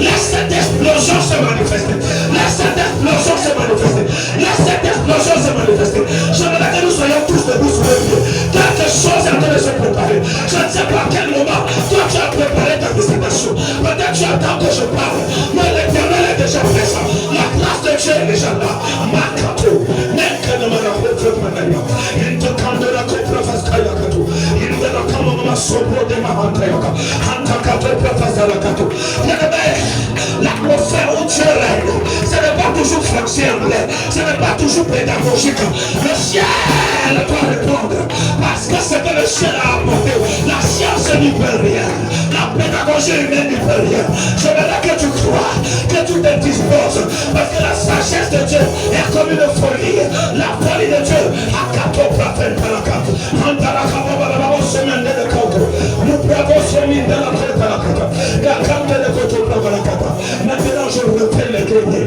Laisse cette explosion se manifester. Laisse cette explosion se manifester. Laisse cette explosion se manifester. J'aimerais que nous soyons tous debout sur les pieds. Quelque chose est en train de se préparer. Je ne sais pas à quel moment toi tu as préparé ta destination. Peut-être tu attends que je parle. Mais l'Éternel est déjà présent. La grâce de Dieu est déjà là. Makato. Il te candela contre Fascayakato. Il te la camama sobro de Mahantayaka. Hantakato Profazalakato. L'atmosphère où Dieu règne, ce n'est pas toujours fonctionnel, ce n'est pas toujours pédagogique. Le ciel doit répondre parce que ce que le ciel a apporté, la science n'y peut rien, la pédagogie humaine n'y peut rien. Je veux que tu crois, que tu te disposes, parce que la sagesse de Dieu est comme une folie. La folie de Dieu a 4 prophètes par la carte. Maintenant je rappelle les guerriers.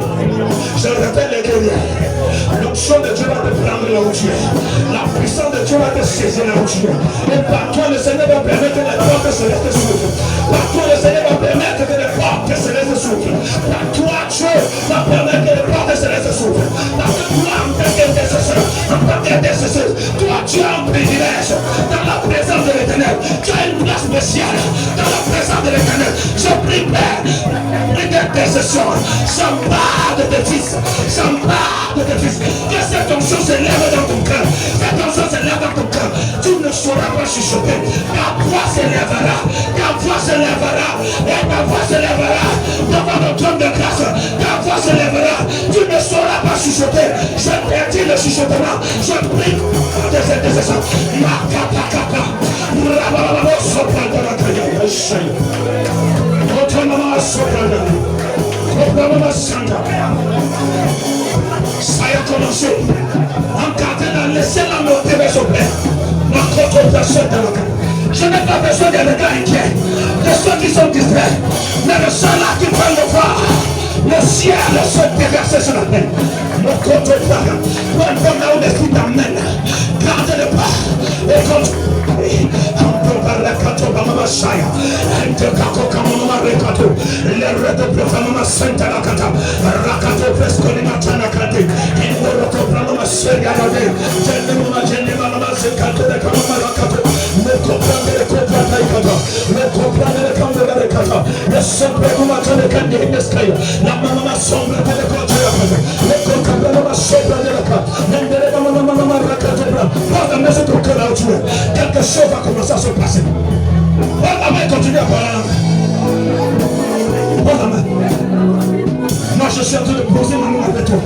Je rappelle les guerriers. L'onction de Dieu va te prendre là où tu es. La puissance de Dieu va te saisir. baiser la bouche. Et par toi, le Seigneur va permettre que les portes célestes s'ouvrent. Par toi, le Seigneur va permettre que les portes célestes s'ouvrent. Par toi, Dieu va permettre que les portes célestes s'ouvrent. Parce que toi, en tant qu'intercesseur, toi, tu as un privilège dans la présence de l'Éternel. Tu as une place spéciale dans la présence de l'Éternel. Je prie, Père, une intercession. S'empare de tes fils. S'empare de tes fils. Que cette onction se lève dans ton cœur. Cette onction se lève dans ton cœur. Tu ne sauras pas chuchoter. Ta voix se lèvera. Ta voix se lèvera. Et ta voix se lèvera devant le trône de grâce. Ta voix se lèvera. Tu ne sauras pas chuchoter. Je interdis le chuchotement. Je prie de cette intercession. Ça a commencé. En laissez-la monter vers son père. Je n'ai pas besoin des regards inquiets, de ceux qui sont distraits, mais de ceux-là qui veulent le voir. Le ciel se déverser sur la terre. Le côté frère, peu importe là où l'esprit t'amène, garde le pas et continue. Quelque chose va commencer à se passer. Voilà, continue à parler. Voilà, moi je suis en train de poser ma main avec toi.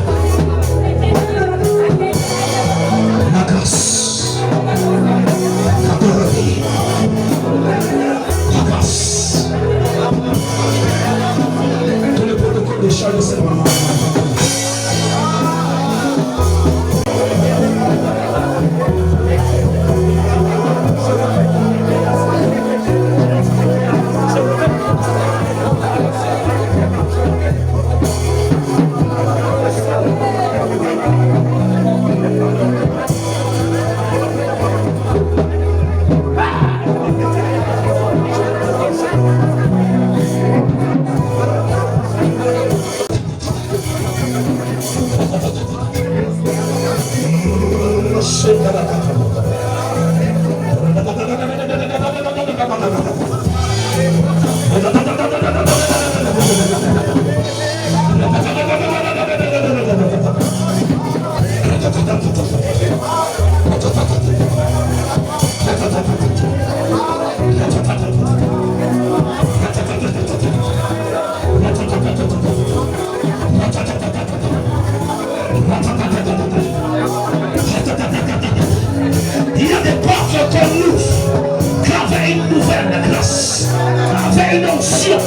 La grâce. La grâce. Tout le protocole de Charles, c'est maman. Il y a des portes qu'on ouvre grâce une nouvelle grâce, grâce une onction,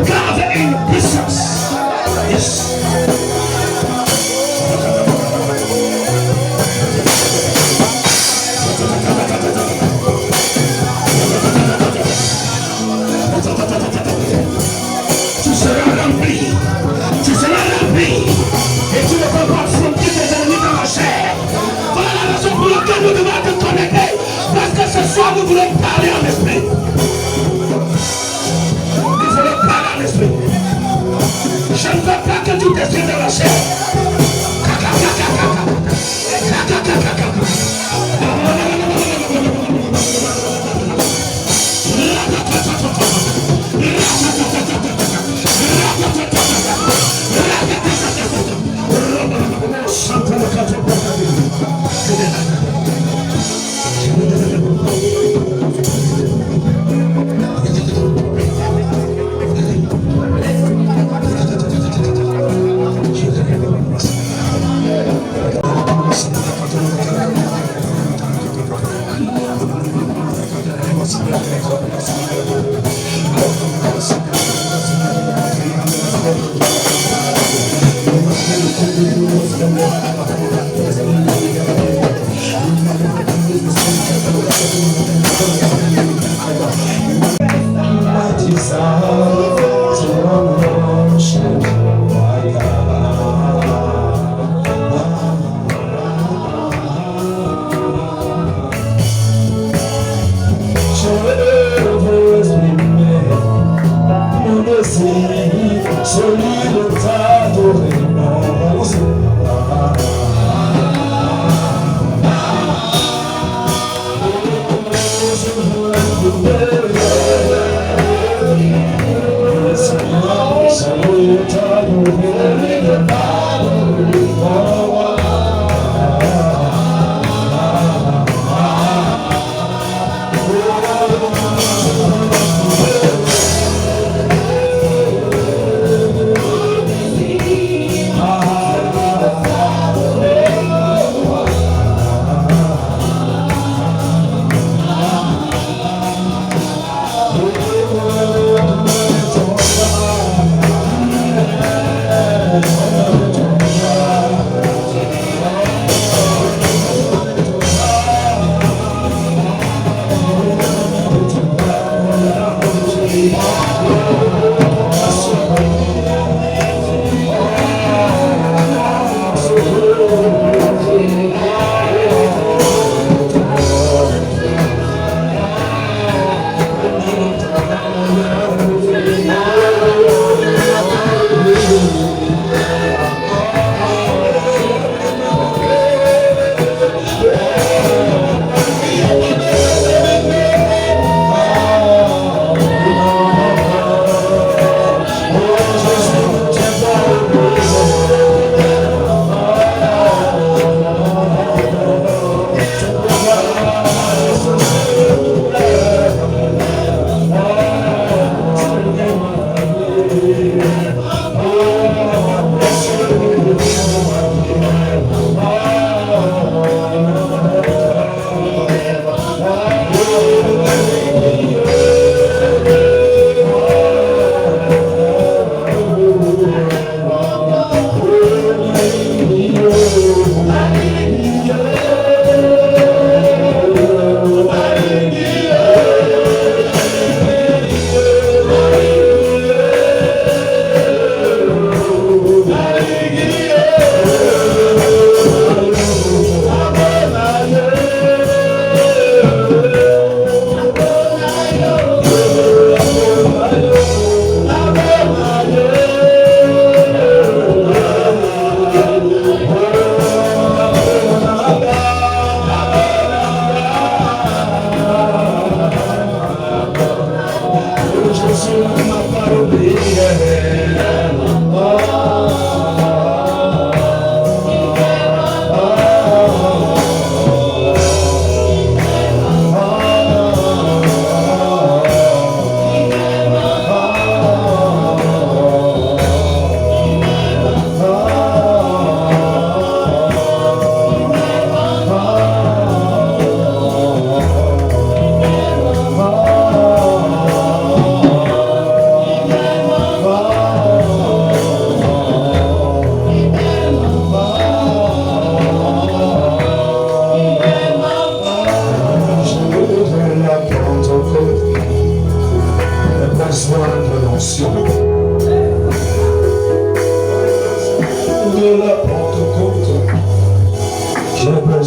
grâce une puissance. Yes. Tu seras rempli, et tu ne peux pas affronter tes ennemis dans la chair. Voilà la raison pour laquelle nous devons te connecter, parce que ce soir nous voulons parler en esprit. Nous voulons parler en esprit. Je ne veux pas que tu t'exprimes dans la chair.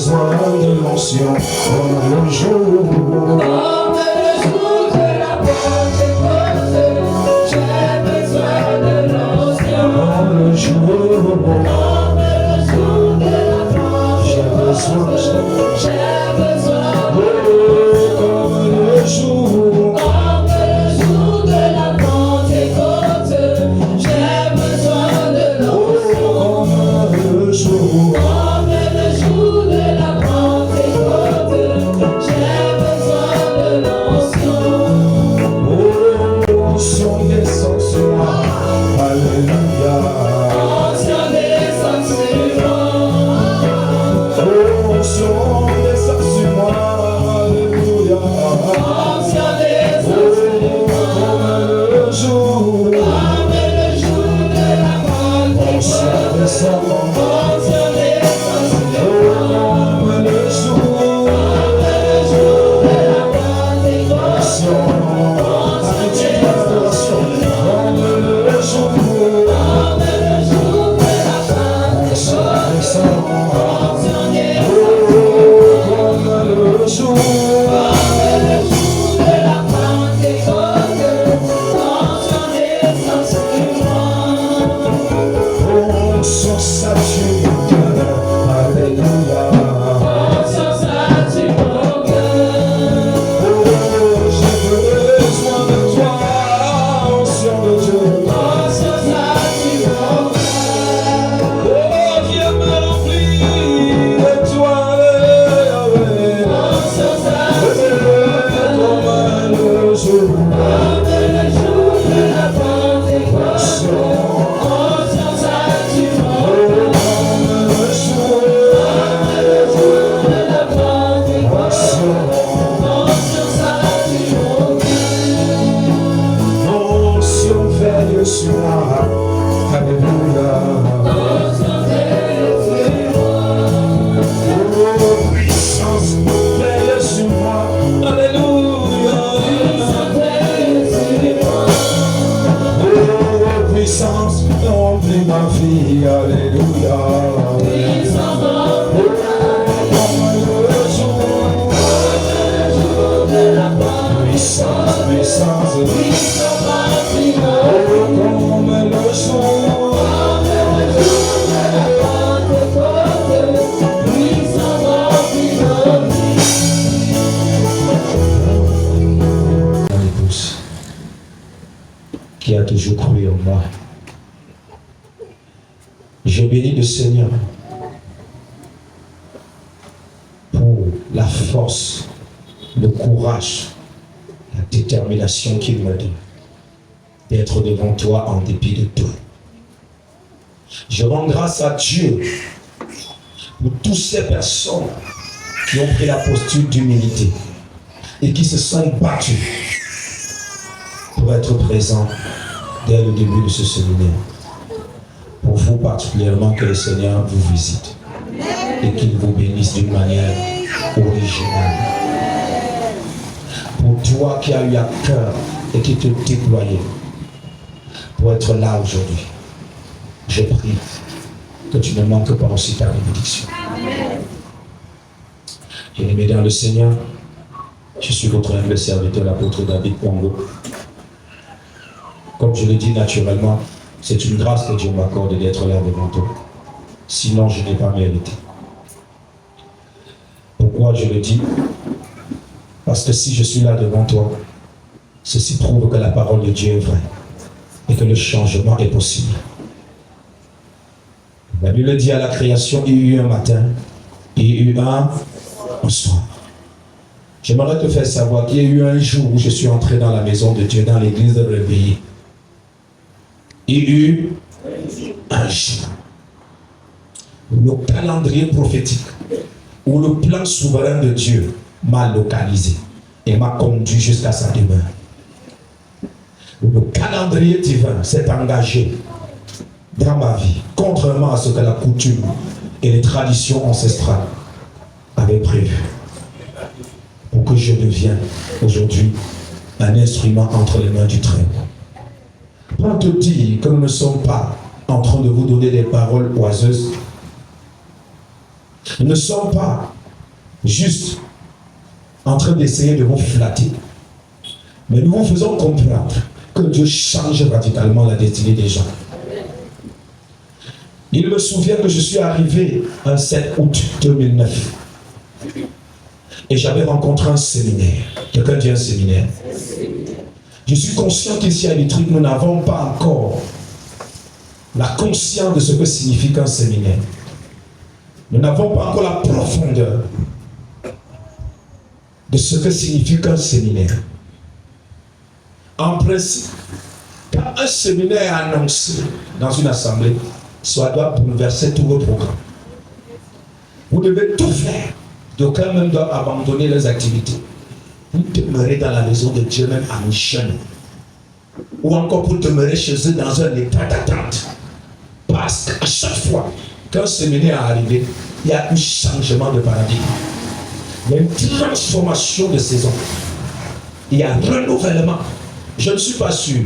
besoin de l'onction comme le jour. Comme le jour de la Pentecôte, j'ai besoin de l'onction. Comme le jour. Comme le jour de la Pentecôte, j'ai besoin de l'onction. Comme le jour. Comme le jour de la Pentecôte, j'ai besoin de l'onction. Comme le jour. Comme le jour de la Pentecôte, j'ai besoin de l'onction. Onction descend sur moi. Alléluia. Onction descend sur moi. Onction descend sur moi. Alléluia. Onction descend sur moi. Comme le jour. Comme le jour de la Onction Pentecôte, descend. onction descend sur moi. Comme le jour. Comme le jour de la Pentecôte, Onction. Appétit d'adoration. Comme le jour. comme le jour de la Onction Pentecôte, descend. onction descend Comme le jour. comme le jour de la Pentecôte, onction descend sur moi. Onction sature mon cœur. Alléluia. Onction sature mon cœur. Oh, j'ai besoin de toi, onction de Dieu. Onction sature mon cœur. Oh, viens me remplir de toi, Yahweh. Onction sature mon cœur. Comme le jour. Comme le jour de la Pentecôte, onction sature mon cœur. Comme le jour. Comme le jour de la Pentecôte, onction sature mon cœur. Onction veille sur moi. Alléluia. Onction veille sur moi. Oh, puissance veille sur moi. Alléluia. Onction veille sur moi. Oh, puissance remplit ma vie. Alléluia. Puissance remplit ma vie. Comme le jour. Comme le jour de la Puissance, Pentecôte, puissance. puissance remplit ma Oh, vie. comme le jour. Comme le jour de la Pentecôte, puissance remplit ma vie. Mon épouse, qui a toujours cru en moi. Je bénis le Seigneur pour la force, le courage, la détermination qu'il me donne d'être devant toi en dépit de tout. Je rends grâce à Dieu pour toutes ces personnes qui ont pris la posture d'humilité et qui se sont battues pour être présents dès le début de ce séminaire. Pour vous particulièrement, que le Seigneur vous visite et qu'il vous bénisse d'une manière originale. Pour toi qui as eu à cœur et qui te déployais pour être là aujourd'hui, je prie que tu ne manques pas aussi ta bénédiction. Bien-aimé dans le Seigneur, je suis votre humble serviteur, l'apôtre David Congo. Comme je le dis naturellement, c'est une grâce que Dieu m'accorde d'être là devant toi. Sinon, je n'ai pas mérité. Pourquoi je le dis? Parce que si je suis là devant toi, ceci prouve que la parole de Dieu est vraie et que le changement est possible. La Bible dit à la création, il y a eu un matin, il y a eu un soir. J'aimerais te faire savoir qu'il y a eu un jour où je suis entré dans la maison de Dieu, dans l'église de Réveillé. Il y a eu un jour où le calendrier prophétique, où le plan souverain de Dieu m'a localisé et m'a conduit jusqu'à sa demeure. Où le calendrier divin s'est engagé dans ma vie, contrairement à ce que la coutume et les traditions ancestrales avaient prévu. Pour que je devienne aujourd'hui un instrument entre les mains du Très-Haut. Pour te dire que nous ne sommes pas en train de vous donner des paroles oiseuses. Nous ne sommes pas juste en train d'essayer de vous flatter. Mais nous vous faisons comprendre que Dieu change radicalement la destinée des gens. Il me souvient que je suis arrivé un 7 août 2009 et j'avais rencontré un séminaire. Quelqu'un dit un séminaire? Je suis conscient qu'ici à l'Éthique, nous n'avons pas encore la conscience de ce que signifie qu'un séminaire. Nous n'avons pas encore la profondeur de ce que signifie qu'un séminaire. En principe, quand un séminaire est annoncé dans une assemblée, ça doit bouleverser tous vos programmes. Vous devez tout faire. D'aucuns même doivent abandonner leurs activités. Vous demeurez dans la maison de Dieu même en jeûne. Ou encore pour demeurer chez eux dans un état d'attente. Parce qu'à chaque fois qu'un séminaire est arrivé, il y a un changement de paradigme. Il y a une transformation de saison. Il y a un renouvellement. Je ne suis pas sûr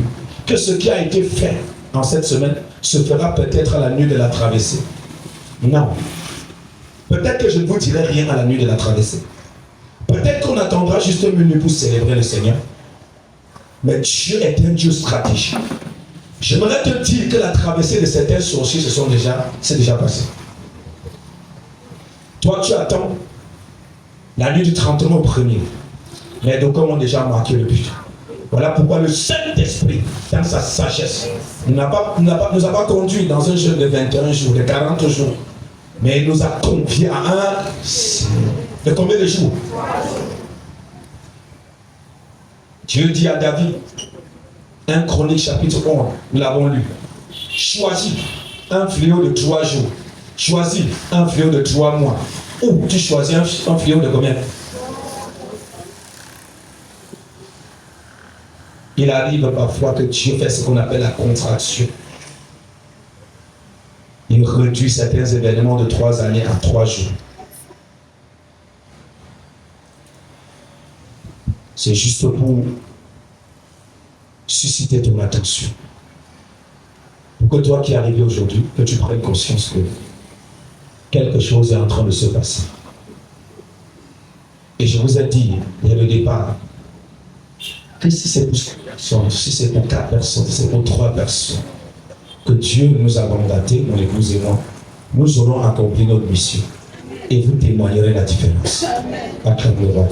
que ce qui a été fait en cette semaine se fera peut-être à la nuit de la traversée. Non. Peut-être que je ne vous dirai rien à la nuit de la traversée. Peut-être qu'on attendra juste une minute pour célébrer le Seigneur. Mais Dieu est un Dieu stratégique. J'aimerais te dire que la traversée de certains sorciers c'est déjà passé. Toi, tu attends la nuit du 31 au 1er. Mais d'aucuns ont déjà marqué le but. Voilà pourquoi le Saint-Esprit, dans sa sagesse, nous a pas conduit dans un jeûne de 21 jours, de 40 jours. Mais il nous a confiés à un... De combien de jours? Dieu dit à David, 1 Chronique chapitre 11, nous l'avons lu. Choisis un fléau de 3 jours. Choisis un fléau de 3 mois. Ou tu choisis un fléau de combien? Il arrive parfois que Dieu fait ce qu'on appelle la contraction. Il réduit certains événements de 3 années à 3 jours. C'est juste pour susciter ton attention. Pour que toi qui es arrivé aujourd'hui, que tu prennes conscience que quelque chose est en train de se passer. Et je vous ai dit, dès le départ, que si c'est pour 5 personnes, si c'est pour 4 personnes, si c'est pour 3 personnes, que Dieu nous a mandatés, mon épouse et moi, nous aurons accompli notre mission. Et vous témoignerez la différence. Acclame le roi.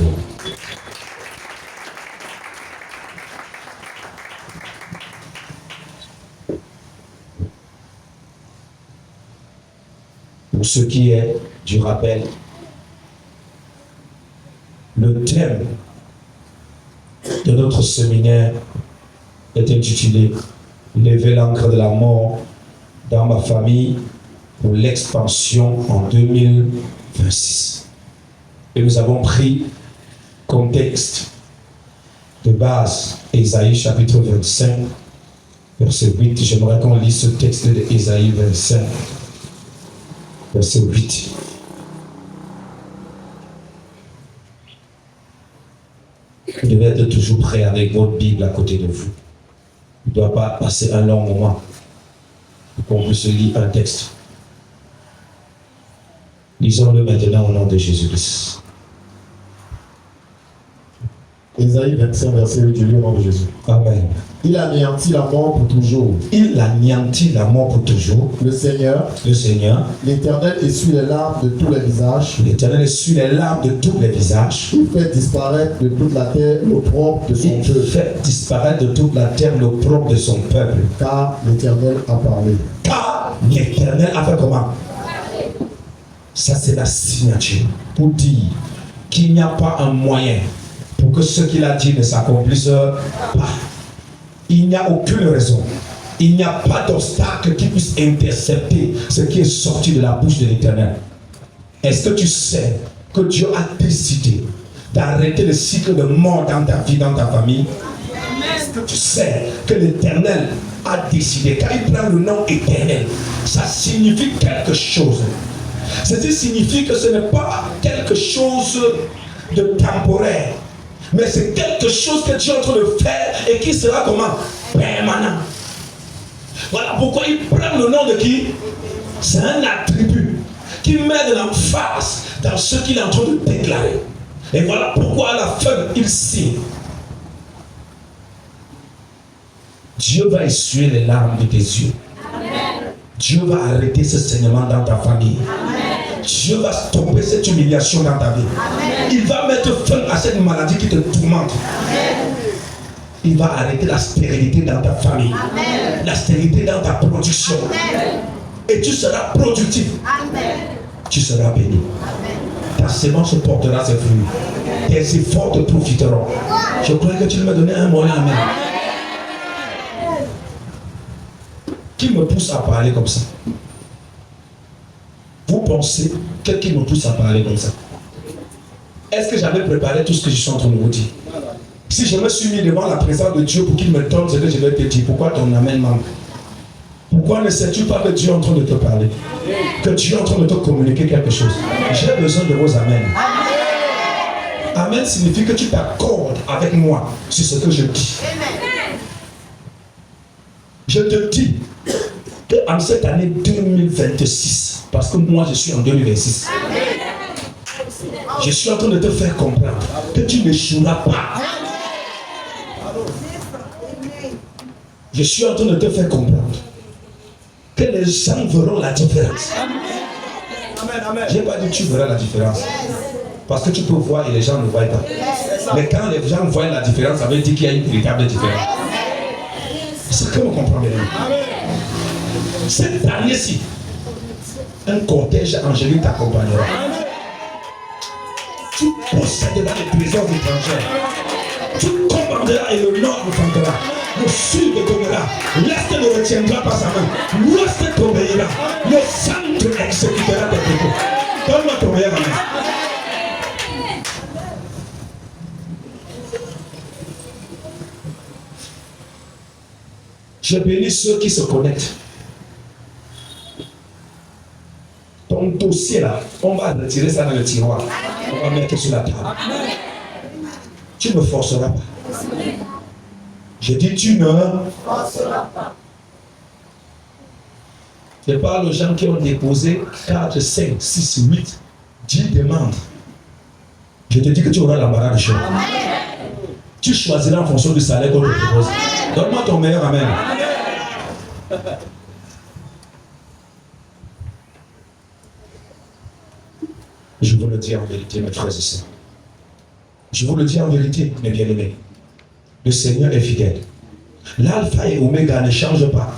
Pour ce qui est du rappel, le thème de notre séminaire est intitulé « Lever l'ancre de la mort dans ma famille pour l'expansion en 2026 ». Et nous avons pris comme texte de base Ésaïe chapitre 25, verset 8. J'aimerais qu'on lise ce texte de Ésaïe 25, verset 8. Vous devez être toujours prêt avec votre Bible à côté de vous. Il ne doit pas passer un long moment pour qu'on puisse lire un texte. Lisons-le maintenant au nom de Jésus-Christ. Ésaïe 25, verset 8, du nom de Jésus. Amen. Il anéantit la mort pour toujours. Il anéantit la mort pour toujours. Le Seigneur, l'Éternel essuie les larmes de tous les visages. L'Éternel essuie les larmes de tous les visages. Il fait disparaître de toute la terre l'opprobre de son Il peuple. fait disparaître de toute la terre l'opprobre de son peuple. Car l'Éternel a parlé. Car l'Éternel a fait comment? Ça, c'est la signature pour dire qu'il n'y a pas un moyen pour que ce qu'il a dit ne s'accomplisse pas. Il n'y a aucune raison. Il n'y a pas d'obstacle qui puisse intercepter ce qui est sorti de la bouche de l'Éternel. Est-ce que tu sais que Dieu a décidé d'arrêter le cycle de mort dans ta vie, dans ta famille? Est-ce que tu sais que l'Éternel a décidé, quand il prend le nom éternel, ça signifie quelque chose. Ceci signifie que ce n'est pas quelque chose de temporaire, mais c'est quelque chose que Dieu est en train de faire et qui sera comment? Permanent. Voilà pourquoi il prend le nom de qui? C'est un attribut qui met de l'emphase dans ce qu'il est en train de déclarer. Et voilà pourquoi à la fin, il signe. Dieu va essuyer les larmes de tes yeux. Amen. Dieu va arrêter ce saignement dans ta famille. Amen. Dieu va stopper cette humiliation dans ta vie. Amen. Il va mettre fin à cette maladie qui te tourmente. Amen. Il va arrêter la stérilité dans ta famille. Amen. La stérilité dans ta production. Amen. Et tu seras productif. Amen. Tu seras béni. Amen. Ta sémence portera ses fruits. Tes efforts te profiteront. Je crois que tu me donnais un moyen. Amen. Qui me pousse à parler comme ça? Vous pensez qui me pousse à parler comme ça? Est-ce que j'avais préparé tout ce que je suis en train de vous dire? Si je me suis mis devant la présence de Dieu pour qu'il me donne ce que je vais te dire, pourquoi ton amen manque? Pourquoi ne sais-tu pas que Dieu est en train de te parler? Que Dieu est en train de te communiquer quelque chose? J'ai besoin de vos amens. Amen signifie que tu t'accordes avec moi sur ce que je dis. Je te dis qu'en cette année 2026, parce que moi je suis en 2026, je suis en train de te faire comprendre que tu n'échoueras pas. Je suis en train de te faire comprendre que les gens verront la différence. Je n'ai pas dit que tu verras la différence. Parce que tu peux voir et les gens ne voient pas. Mais quand les gens voient la différence, ça veut dire qu'il y a une véritable différence. C'est que vous comprenez. Cette année-ci, un cortège angélique t'accompagnera. Tu posséderas les trésors étrangers. Tu commanderas et le nord vous tentera. Le sud te donnera. L'est ne retiendra pas sa main. L'ouest t'obéira. Le centre exécutera tes propos. Donne-moi ton meilleur ami. Je bénis ceux qui se connectent. Ton dossier là, on va retirer ça dans le tiroir. On va mettre sur la table. Tu ne forceras pas. Je dis tu ne forceras pas. Je parle aux gens qui ont déposé 4, 5, 6, 8, 10 demandes. Je te dis que tu auras l'embarras de choix. Tu choisiras en fonction du salaire qu'on te propose. Donne-moi ton meilleur amen. Je vous le dis en vérité, mes frères et sœurs. Je vous le dis en vérité, mes bien-aimés. Le Seigneur est fidèle. L'alpha et Oméga ne change pas.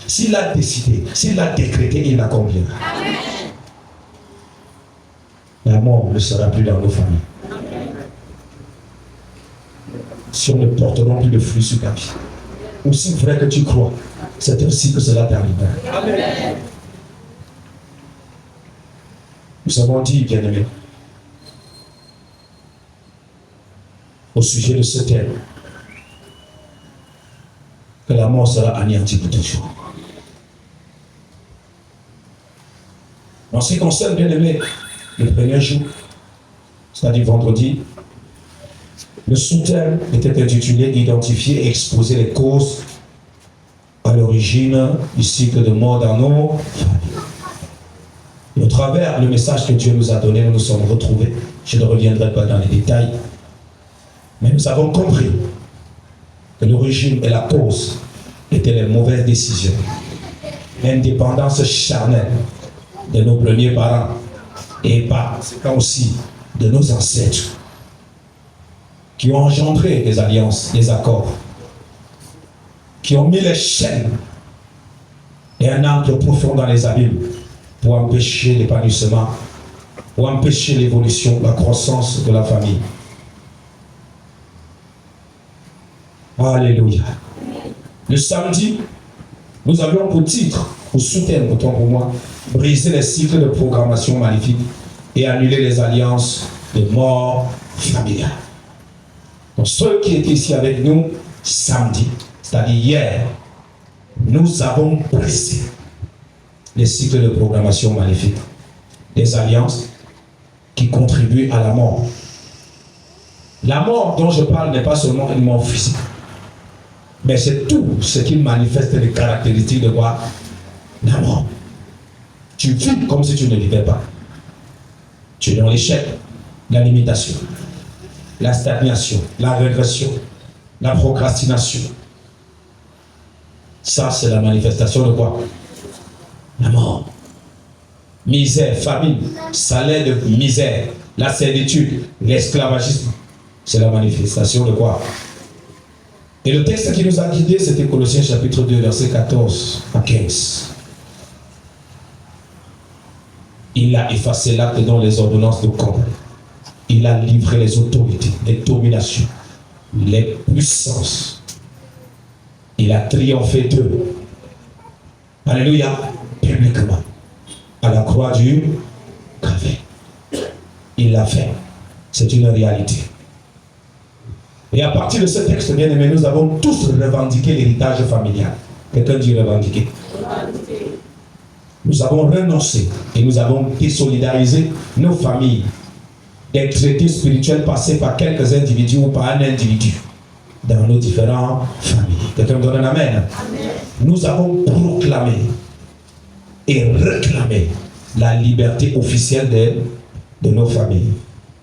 S'il a décidé, s'il a décrété, il l'accomplira. La mort ne sera plus dans nos familles. Si on ne porteront plus de fruits sur ta vie. Aussi vrai que tu crois, c'est ainsi que cela t'arrivera. Amen. Nous avons dit, bien-aimés, au sujet de ce thème, que la mort sera anéantie pour toujours. En ce qui concerne, bien-aimés, le premier jour, c'est-à-dire vendredi, le sous-thème était intitulé « Identifier et exposer les causes à l'origine du cycle de mort dans nos familles ». Et au travers le message que Dieu nous a donné, nous nous sommes retrouvés. Je ne reviendrai pas dans les détails. Mais nous avons compris que l'origine et la cause étaient les mauvaises décisions. L'indépendance charnelle de nos premiers parents et par conséquent aussi de nos ancêtres qui ont engendré des alliances, des accords, qui ont mis les chaînes et un ancre profond dans les abîmes pour empêcher l'épanouissement, pour empêcher l'évolution, la croissance de la famille. Alléluia. Le samedi, nous avions pour titre, pour sous-thème, autant pour moi, briser les cycles de programmation maléfique et annuler les alliances de mort familiale. Donc ceux qui étaient ici avec nous samedi, c'est-à-dire hier, nous avons brisé les cycles de programmation maléfique, des alliances qui contribuent à la mort. La mort dont je parle n'est pas seulement une mort physique, mais c'est tout ce qui manifeste les caractéristiques de quoi? La mort. Tu tu vis comme si tu ne vivais pas. Tu es dans l'échec, la limitation, la stagnation, la régression, la procrastination. Ça, c'est la manifestation de quoi? La mort. Misère, famine, salaire de misère, la servitude, l'esclavagisme. C'est la manifestation de quoi? Et le texte qui nous a guidés, c'était Colossiens chapitre 2, versets 14 à 15. Il a effacé l'acte dans les ordonnances de compte. Il a livré les autorités, les dominations, les puissances. Il a triomphé d'eux. Alléluia, publiquement. À la croix du Calvaire. Il l'a fait. C'est une réalité. Et à partir de ce texte, bien aimé, nous avons tous revendiqué l'héritage familial. Quelqu'un dit revendiquer. Nous avons renoncé et nous avons désolidarisé nos familles des traités spirituels passés par quelques individus ou par un individu dans nos différentes familles. Quelqu'un me donne un amen. Amen. Nous avons proclamé et réclamé la liberté officielle de nos familles.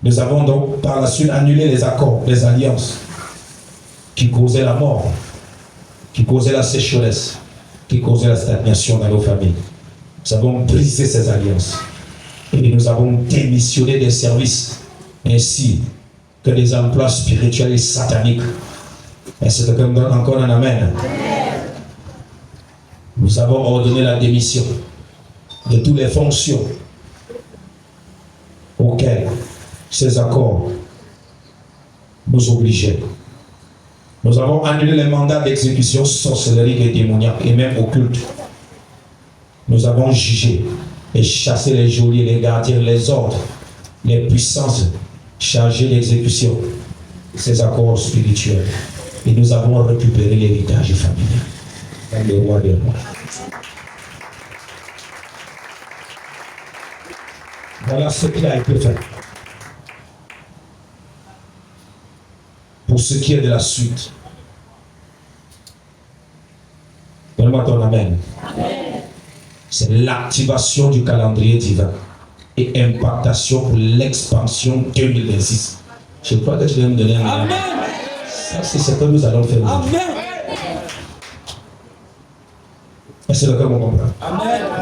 Nous avons donc par la suite annulé les accords, les alliances qui causaient la mort, qui causaient la sécheresse, qui causaient la stagnation dans nos familles. Nous avons brisé ces alliances et nous avons démissionné des services ainsi que des emplois spirituels et sataniques. Est-ce que quelqu'un me donne encore un amen? Nous avons ordonné la démission de toutes les fonctions auxquelles ces accords nous obligeaient. Nous avons annulé les mandats d'exécution sorcellerie et démoniaque et même occulte. Nous avons jugé et chassé les geôliers, les gardiens, les ordres, les puissances chargées d'exécution de ces accords spirituels. Et nous avons récupéré l'héritage familial. Le roi des rois. Voilà ce qui a été fait. Pour ce qui est de la suite, donne-moi ton amen. C'est l'activation du calendrier divin et impactation pour l'expansion 2026. Je crois que tu viens me donner un amen. Ça, c'est ce que nous allons faire aujourd'hui. Est-ce que le cœur me comprend?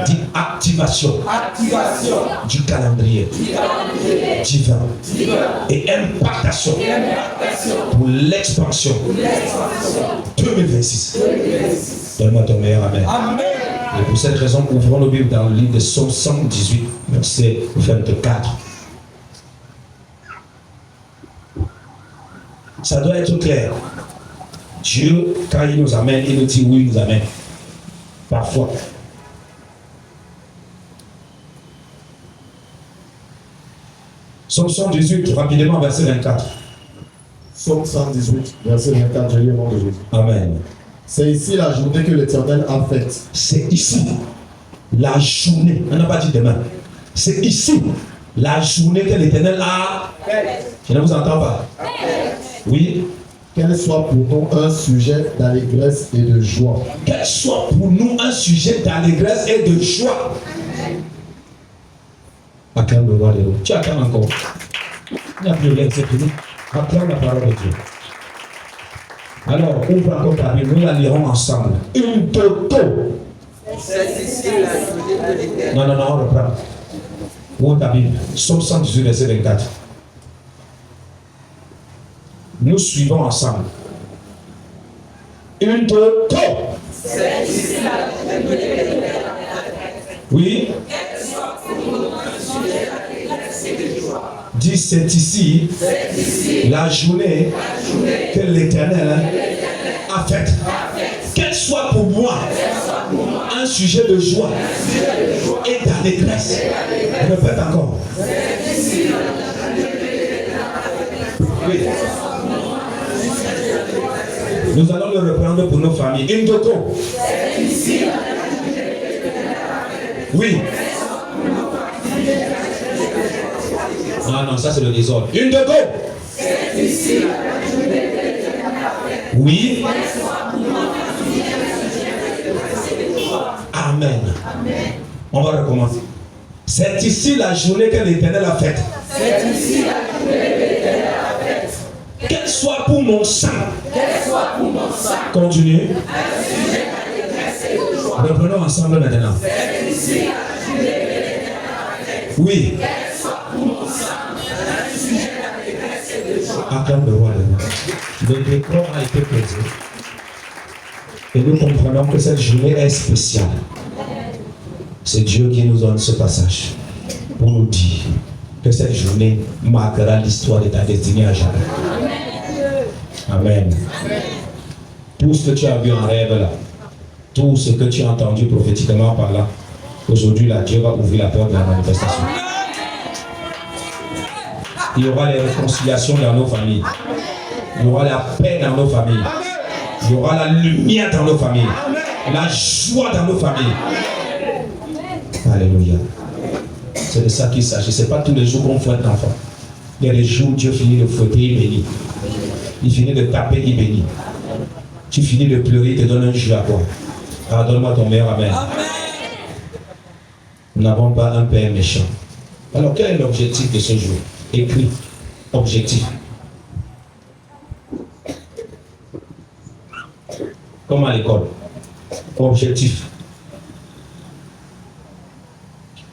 Dit activation du calendrier divin et impactation pour l'expansion 2026. Donne-moi ton meilleur amen. Et pour cette raison, ouvrons nos Bibles dans le livre de Psaume 118, verset 24. Ça doit être clair. Dieu, quand il nous amène, il nous dit oui, il nous amène. Parfois. Psaume 118, rapidement, verset 24. Psaume 118, verset 24, je lis au nom de Jésus. Amen. C'est ici la journée que l'Éternel a faite. C'est ici la journée. On n'a pas dit demain. C'est ici la journée que l'Éternel a faite. Je ne vous entends pas. Oui. Qu'elle soit pour nous un sujet d'allégresse et de joie. Qu'elle soit pour nous un sujet d'allégresse et de joie. Acclame le roi des rois. Tu acclames encore. Il n'y a plus rien, c'est fini. Acclame la parole de Dieu. Alors, ouvre encore ta Bible, nous la lirons ensemble. Une toto. Non, on reprend. Ouvre ta Bible. Psaume 118, verset 24. Nous suivons ensemble. Une toto. Oui. Dis, c'est ici la journée que l'Éternel a faite. Qu'elle soit pour moi un sujet de joie et d'allégresse. Répète encore. Oui. Nous allons le reprendre pour nos familles. Une toto. Oui. Non, ça c'est le désordre. Une de go. Oui. Amen. On va recommencer. C'est ici la journée que l'Éternel a faite. C'est ici la journée que l'Éternel a faite. Qu'elle soit pour mon sang. Qu'elle soit pour mon sang. Continue. Un sujet d'allégresse et de joie. Reprenons ensemble maintenant. C'est ici la journée que l'Éternel a faite. Oui. Qu'elle soit pour mon sang. Un sujet d'allégresse et de joie. Acclame-le-moi maintenant. Le décor a été posé. Et nous comprenons que cette journée est spéciale. C'est Dieu qui nous donne ce passage pour nous dire que cette journée marquera l'histoire de ta destinée à jamais. Amen. Tout ce que tu as vu en rêve là, tout ce que tu as entendu prophétiquement par là, aujourd'hui là, Dieu va ouvrir la porte de la manifestation. Il y aura les réconciliations dans nos familles. Il y aura la paix dans nos familles. Il y aura la lumière dans nos familles. La joie dans nos familles. Alléluia. C'est de ça qu'il s'agit. Ce n'est pas tous les jours qu'on fouette l'enfant. Il y a des jours où Dieu finit de fouetter, il bénit. Il finit de taper, il bénit. Tu finis de pleurer, il te donne un jus à boire. Pardonne-moi ton meilleur amen. Nous n'avons pas un père méchant. Alors quel est l'objectif de ce jour? Écrit. Objectif. Comme à l'école. Objectif.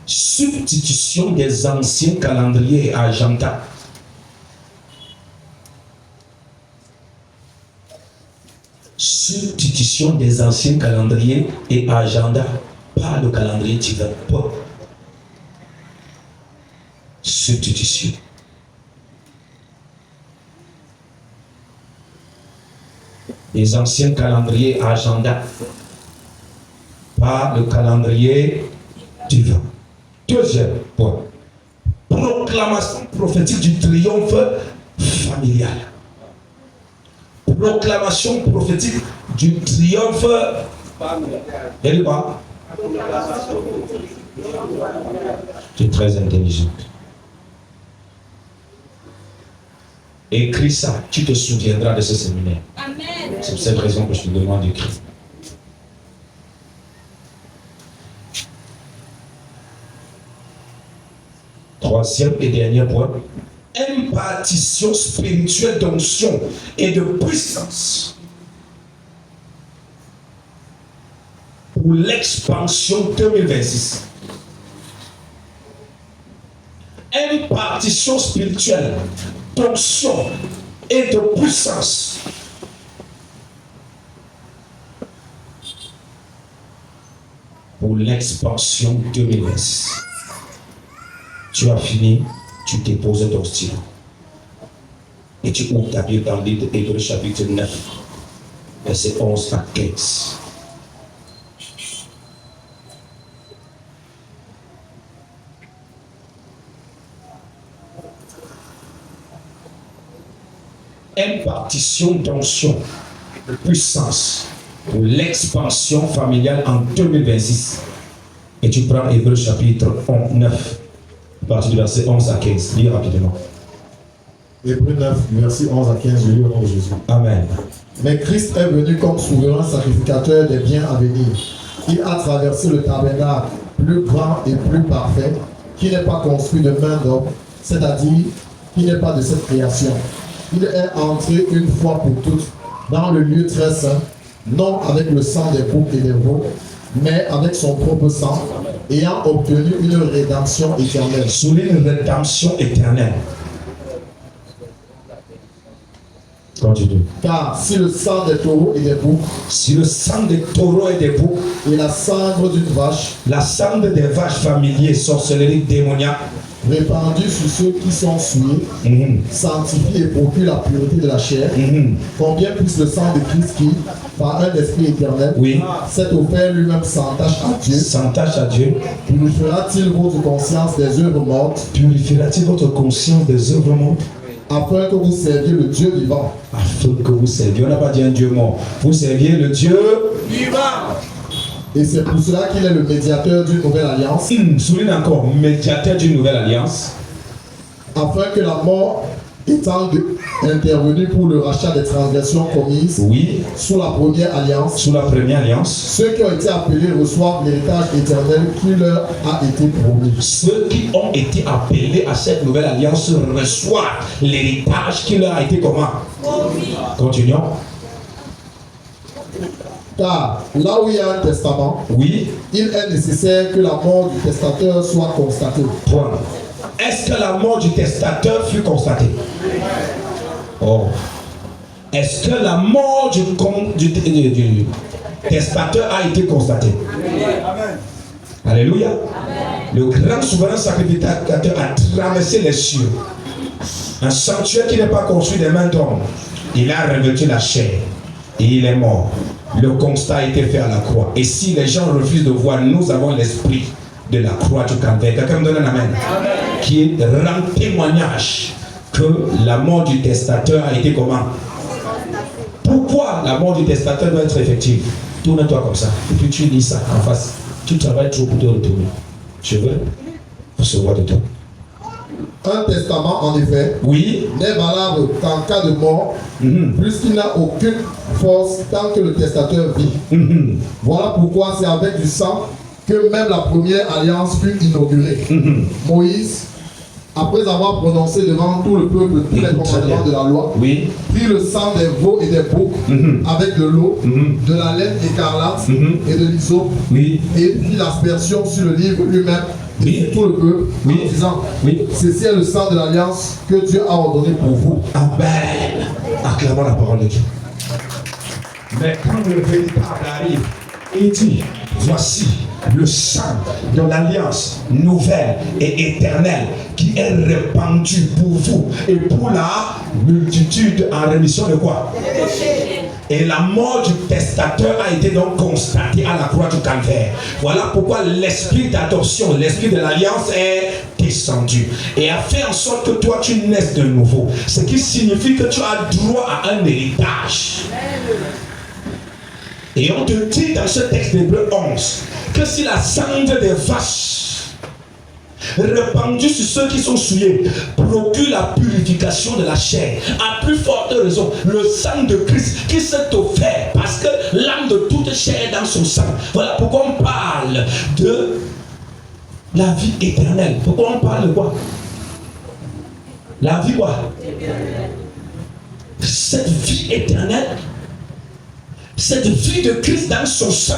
Substitution des anciens calendriers et agendas. Substitution des anciens calendriers et agendas par le calendrier divin. Substitution. Les anciens calendriers et agendas par le calendrier divin. Deuxième point. Proclamation prophétique du triomphe familial. Proclamation prophétique du triomphe familial. Il dit quoi? Tu es très intelligent. Écris ça, tu te souviendras de ce séminaire. Amen. C'est pour cette raison que je te demande d'écrire. Troisième et dernier point, impartition spirituelle d'onction et de puissance pour l'expansion 2026. Impartition spirituelle d'onction et de puissance pour l'expansion 2026. Tu as fini, tu déposes ton stylo. Et tu ouvres ta Bible dans le livre d'Hébreux chapitre 9, verset 11 à 15. Impartition d'onction, de puissance pour l'expansion familiale en 2026. Et tu prends Hébreux chapitre 9. À partir du verset 11 à 15. Lis rapidement. Hébreux 9, verset 11 à 15, je lis au nom de Jésus. Amen. Mais Christ est venu comme souverain sacrificateur des biens à venir. Il a traversé le tabernacle plus grand et plus parfait, qui n'est pas construit de main d'homme, c'est-à-dire qui n'est pas de cette création. Il est entré une fois pour toutes dans le lieu très saint, non avec le sang des boucs et des veaux, mais avec son propre sang, ayant obtenu une rédemption éternelle. Sous une rédemption éternelle. Continue. Car si le sang des taureaux et des boucs, Si le sang des taureaux et des boucs, et la cendre d'une vache, la cendre des vaches familiers, sorcellerie démoniaque, répandue sur ceux qui sont souillés, sanctifie et procure la pureté de la chair, combien plus le sang de Christ qui, par un esprit éternel, oui, s'est offert lui-même sans tache à Dieu, sans tâche à Dieu, purifiera-t-il votre conscience des œuvres mortes, purifiera-t-il votre conscience des œuvres mortes, afin que vous serviez le Dieu vivant. afin que vous serviez, on n'a pas dit un Dieu mort, vous serviez le Dieu vivant. Et c'est pour cela qu'il est le médiateur d'une nouvelle alliance, Souligne encore, médiateur d'une nouvelle alliance, afin que la mort étant intervenu pour le rachat des transgressions commises Oui. sous la première alliance, Sous la première alliance. ceux qui ont été appelés reçoivent l'héritage éternel qui leur a été promis. Ceux qui ont été appelés à cette nouvelle alliance reçoivent l'héritage qui leur a été comment? Continuons. Car là où il y a un testament, Oui. il est nécessaire que la mort du testateur soit constatée. Point. Est-ce que la mort du testateur fut constatée? Oh. Est-ce que la mort du testateur a été constatée? Amen. Alléluia. Le grand souverain sacrificateur a traversé les cieux. Un sanctuaire qui n'est pas construit des mains d'homme. Il a revêtu la chair et il est mort. Le constat a été fait à la croix. Et si les gens refusent de voir, nous avons l'esprit de la croix du calvaire. Quelqu'un me donne un amen. Qui rend témoignage que la mort du testateur a été comment? Pourquoi la mort du testateur doit être effective? Tourne-toi comme ça. Et puis tu lis ça en face. Tu travailles trop pour te retourner. Je veux recevoir de toi. Un testament, en effet, Oui. n'est valable qu'en cas de mort, puisqu'il n'a aucune force tant que le testateur vit. Voilà pourquoi c'est avec du sang que même la première alliance fut inaugurée. Moïse, après avoir prononcé devant tout le peuple tous les commandements de la loi, Oui. prit le sang des veaux et des boucs avec de l'eau, de la laine écarlate et de l'hysope, Oui. et fit l'aspersion sur le livre lui-même et sur tout le peuple, Oui. en disant, Oui. ceci est le sang de l'alliance que Dieu a ordonné pour vous. Amen. Acclamons la parole de Dieu. Mais quand le véritable arrive, il dit, voici le sang de l'alliance nouvelle et éternelle qui est répandu pour vous et pour la multitude en rémission de quoi? Et la mort du testateur a été donc constatée à la croix du calvaire. Voilà pourquoi l'esprit d'adoption, l'esprit de l'alliance est descendu et a fait en sorte que toi tu naisses de nouveau. Ce qui signifie que tu as droit à un héritage. Et on te dit dans ce texte d'Hébreux 11 que si la cendre des vaches répandue sur ceux qui sont souillés procure la purification de la chair, à plus forte raison le sang de Christ qui s'est offert parce que l'âme de toute chair est dans son sang. Voilà pourquoi on parle de la vie éternelle. Pourquoi on parle de quoi? La vie quoi? Cette vie éternelle, cette vie de Christ dans son sang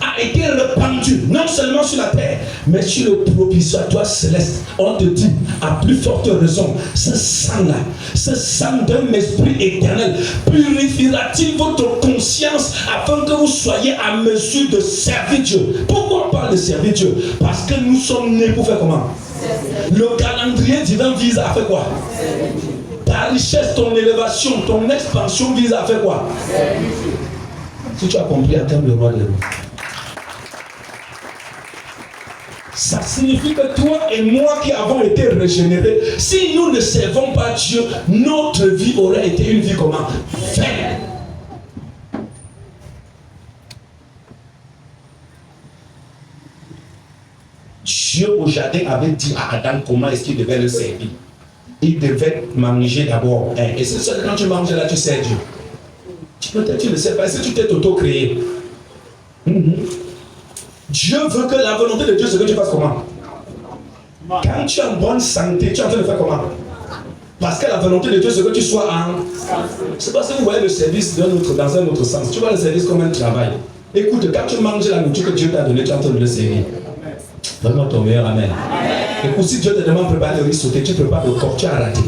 a été répandue non seulement sur la terre mais sur le propitiatoire céleste. On te dit à plus forte raison, ce sang-là, ce sang d'un esprit éternel purifiera-t-il votre conscience afin que vous soyez à mesure de servir Dieu. Pourquoi on parle de servir Dieu? Parce que nous sommes nés pour faire comment? Le calendrier divin vise à faire quoi? Ta richesse, ton élévation, ton expansion vise à faire quoi? Si tu as compris, attends le roi de l'eau. Ça signifie que toi et moi qui avons été régénérés, si nous ne servons pas Dieu, notre vie aurait été une vie comment? Vaine. Dieu au jardin avait dit à Adam comment est-ce qu'il devait le servir. Il devait manger d'abord. Et c'est ça que quand tu manges là, tu sers Dieu. Peut-être tu ne sais pas, si tu t'es auto-créé. Dieu veut que la volonté de Dieu, c'est que tu fasses comment? Quand tu es en bonne santé, tu es en train de faire comment? Parce que la volonté de Dieu, c'est que tu sois en... C'est parce que vous voyez le service dans un autre sens. Tu vois le service comme un travail. Écoute, quand tu manges la nourriture que Dieu t'a donnée, tu es en train de le servir. Vraiment ton meilleur amen. Écoute, si Dieu te demande de préparer le riz sauté, tu prépares le corps, tu as raté.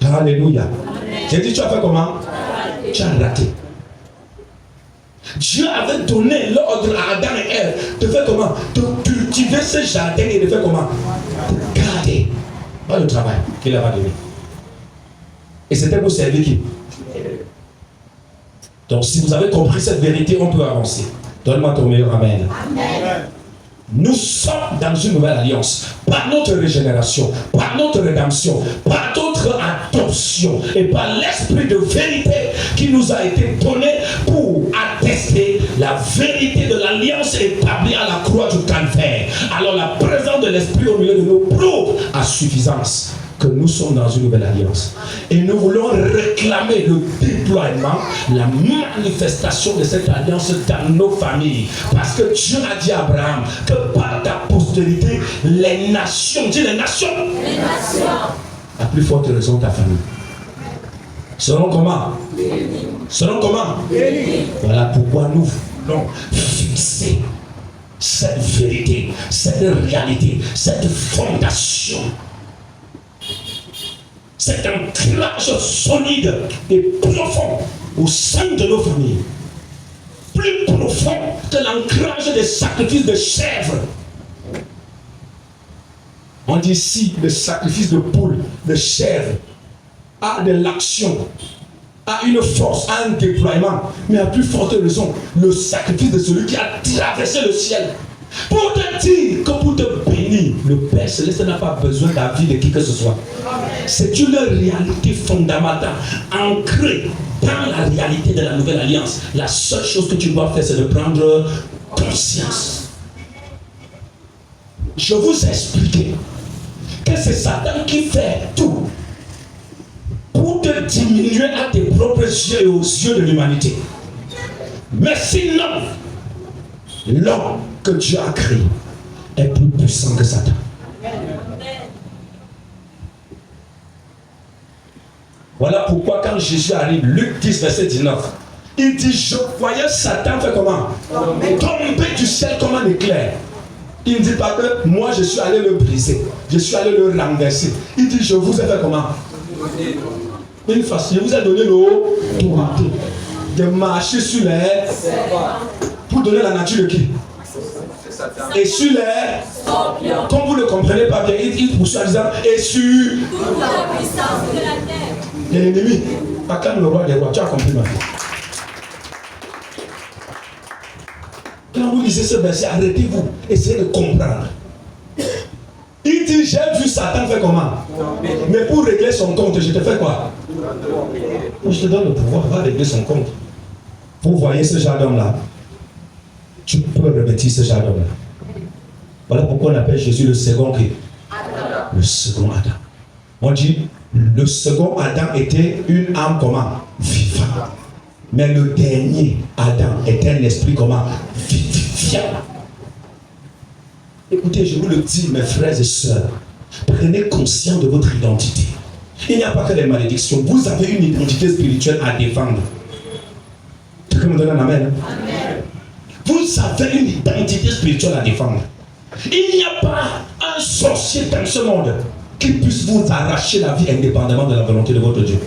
Alléluia. J'ai dit, tu as fait comment? Tu as raté. Dieu avait donné l'ordre à Adam et Ève de faire comment? De cultiver ce jardin et de faire comment? De garder. Pas le travail qu'il a donné. Et c'était pour servir qui? Donc si vous avez compris cette vérité, on peut avancer. Donne-moi ton meilleur amen. Amen. Nous sommes dans une nouvelle alliance par notre régénération, par notre rédemption, par notre adoption et par l'esprit de vérité qui nous a été donné pour attester la vérité de l'alliance établie à la croix du calvaire. Alors la présence de l'esprit au milieu de nous prouve à suffisance que nous sommes dans une nouvelle alliance. Et nous voulons réclamer le déploiement, la manifestation de cette alliance dans nos familles. Parce que Dieu a dit à Abraham que par ta postérité, les nations, dis les nations, à plus forte raison ta famille. Seront comment? Seront comment? Voilà pourquoi nous voulons fixer cette vérité, cette réalité, cette fondation, cet ancrage solide et profond au sein de nos familles, plus profond que l'ancrage des sacrifices de chèvres. On dit ici le sacrifice de poule, de chèvre, a de l'action, a une force, a un déploiement, mais à plus forte raison, le sacrifice de celui qui a traversé le ciel. Pour te dire que pour te bénir, le Père Céleste n'a pas besoin d'avis de qui que ce soit. C'est une réalité fondamentale, ancrée dans la réalité de la nouvelle alliance. La seule chose que tu dois faire, c'est de prendre conscience. Je vous ai expliqué que c'est Satan qui fait tout pour te diminuer à tes propres yeux et aux yeux de l'humanité. Mais sinon, l'homme que Dieu a créé est plus puissant que Satan. Voilà pourquoi quand Jésus arrive, Luc 10, verset 19, il dit, je voyais Satan faire comment? Tomber du ciel comme un éclair. Il ne dit pas que moi je suis allé le briser, je suis allé le renverser. Il dit, je vous ai fait comment? Une façon, je vous ai donné l'autorité de marcher sur les pour donner la nature de qui? Et sur les, comme vous ne le comprenez pas bien, il poursuit en disant, et sur toute la puissance de la terre. L'ennemi, Akam le roi des rois, tu as compris ma vie. Quand vous lisez ce verset, arrêtez-vous, essayez de comprendre. Il dit, j'ai vu Satan faire comment? Mais pour régler son compte, je te fais quoi? Je te donne le pouvoir, va régler son compte. Vous voyez ce genre d'homme-là? Tu peux revêtir ce genre d'homme-là. Voilà pourquoi on appelle Jésus le second qui? Le second Adam. On dit, le second Adam était une âme comment? Vivante. Mais le dernier Adam était un esprit comment? Vivifiant. Écoutez, je vous le dis, mes frères et sœurs, prenez conscience de votre identité. Il n'y a pas que des malédictions. Vous avez une identité spirituelle à défendre. Tu peux me donner un amen? Amen. Vous avez une identité spirituelle à défendre. Il n'y a pas un sorcier dans ce monde qui puisse vous arracher la vie indépendamment de la volonté de votre Dieu.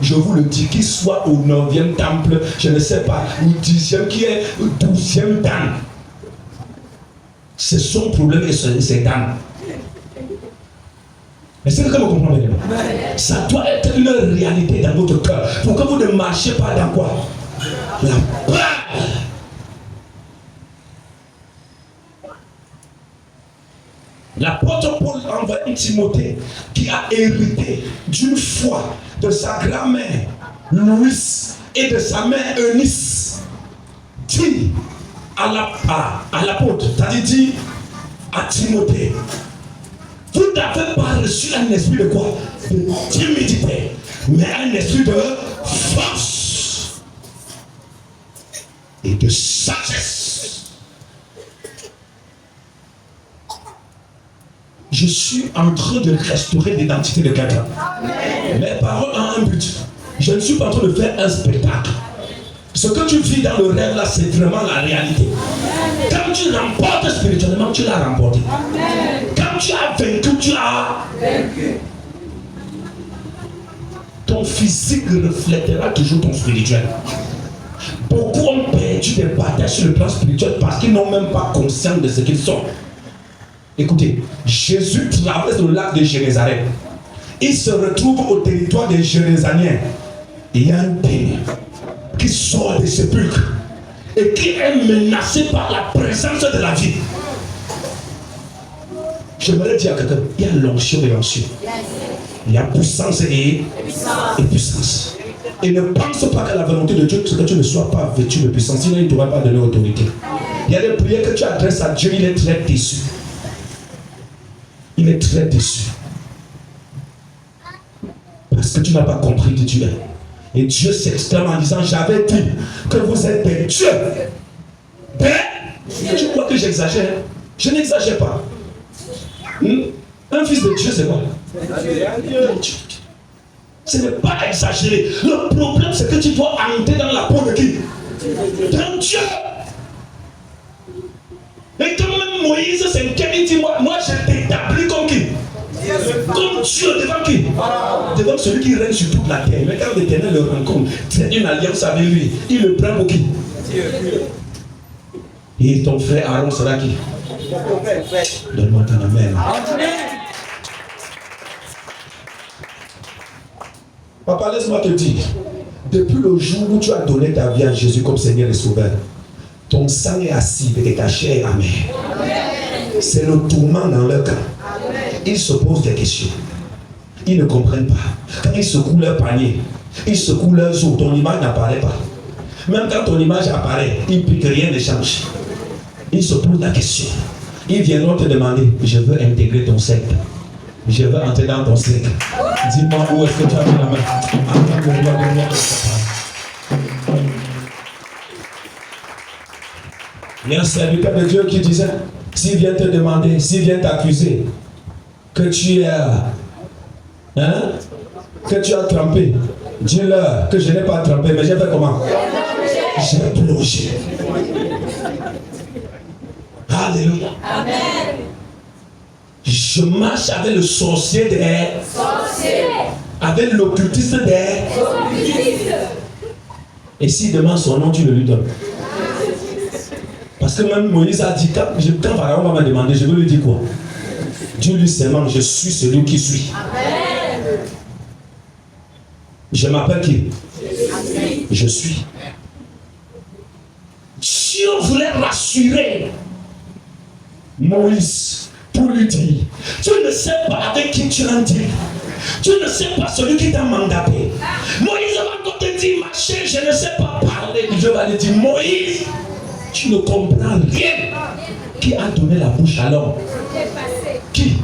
Je vous le dis, qu'il soit au 9e temple, je ne sais pas, ou 10e, qui est au 12e dan. C'est son problème et c'est dan. Mais c'est que vous comprenez. Ça doit être une réalité dans votre cœur. Pour que vous ne marchiez pas dans quoi? La peur. L'apôtre Paul envoie un Timothée qui a hérité d'une foi de sa grand-mère Louise et de sa mère Eunice. Dit à l'apôtre, c'est-à-dire dit à Timothée, vous n'avez pas reçu un esprit de quoi? De timidité, mais un esprit de force et de sagesse. Je suis en train de restaurer l'identité de quelqu'un. Mes paroles ont un but. Je ne suis pas en train de faire un spectacle. Ce que tu vis dans le rêve là, c'est vraiment la réalité. Quand tu remportes spirituellement, tu l'as remporté. Quand tu as vaincu, tu as vaincu. Ton physique reflètera toujours ton spirituel. Beaucoup ont perdu des batailles sur le plan spirituel parce qu'ils n'ont même pas conscience de ce qu'ils sont. Écoutez, Jésus traverse le lac de Génézareth. Il se retrouve au territoire des Génézaniens. Il y a un démon qui sort des sépulcres et qui est menacé par la présence de la vie. J'aimerais dire à quelqu'un, il y a l'onction et l'onction. Il y a puissance et puissance. Et ne pense pas qu'à la volonté de Dieu, que tu ne sois pas vêtu de puissance, sinon il ne t'aurait pas donné autorité. Il y a des prières que tu adresses à Dieu, il est très déçu. Il est très déçu. Parce que tu n'as pas compris qui tu es. Et Dieu s'exclame en disant, j'avais dit que vous êtes des dieux. Tu crois que j'exagère? Je n'exagère pas. Un fils de Dieu, c'est quoi? Ce n'est pas exagéré. Le problème, c'est que tu dois entrer dans la peau de qui? D'un Dieu. Et quand même Moïse s'inquiète, il dit, moi je t'établis comme qui? Comme Dieu, devant qui? Devant celui qui règne sur toute la terre. Mais quand l'Éternel le rencontre, c'est une alliance avec lui. Il le prend pour qui? Et ton frère Aaron sera qui? Donne-moi ton amen. Papa, laisse-moi te dire, depuis le jour où tu as donné ta vie à Jésus comme Seigneur et Sauveur, ton sang est assis et ta chair est amère. C'est le tourment dans leur cœur. Ils se posent des questions. Ils ne comprennent pas. Quand ils secouent leur panier, ils secouent leurs os, ton image n'apparaît pas. Même quand ton image apparaît, ils ne piquent, rien ne change. Ils se posent la question. Ils viendront te demander, je veux intégrer ton secte. Je veux entrer dans ton cercle. Dis-moi où est-ce que tu as mis la main. Il y a un serviteur de Dieu qui disait, s'il vient te demander, s'il vient t'accuser, que tu as trempé, dis-leur que je n'ai pas trempé, mais j'ai fait comment? J'ai plongé. Alléluia. Amen. Je marche avec le sorcier des avec l'occultiste des et s'il demande son nom, tu le lui donnes. Parce que même Moïse a dit, quand Pharaon va me demander, je veux lui dire quoi? Dieu lui seulement, je suis celui qui suis. Amen. Je m'appelle qui? Je suis. Dieu voulait rassurer Moïse pour lui dire, tu ne sais pas avec qui tu as dit. Tu ne sais pas celui qui t'a mandaté. Moïse va encore te dire, ma chère, je ne sais pas parler. Dieu va lui dire, Moïse, tu ne comprends rien. Qui a donné la bouche à l'homme? Qui?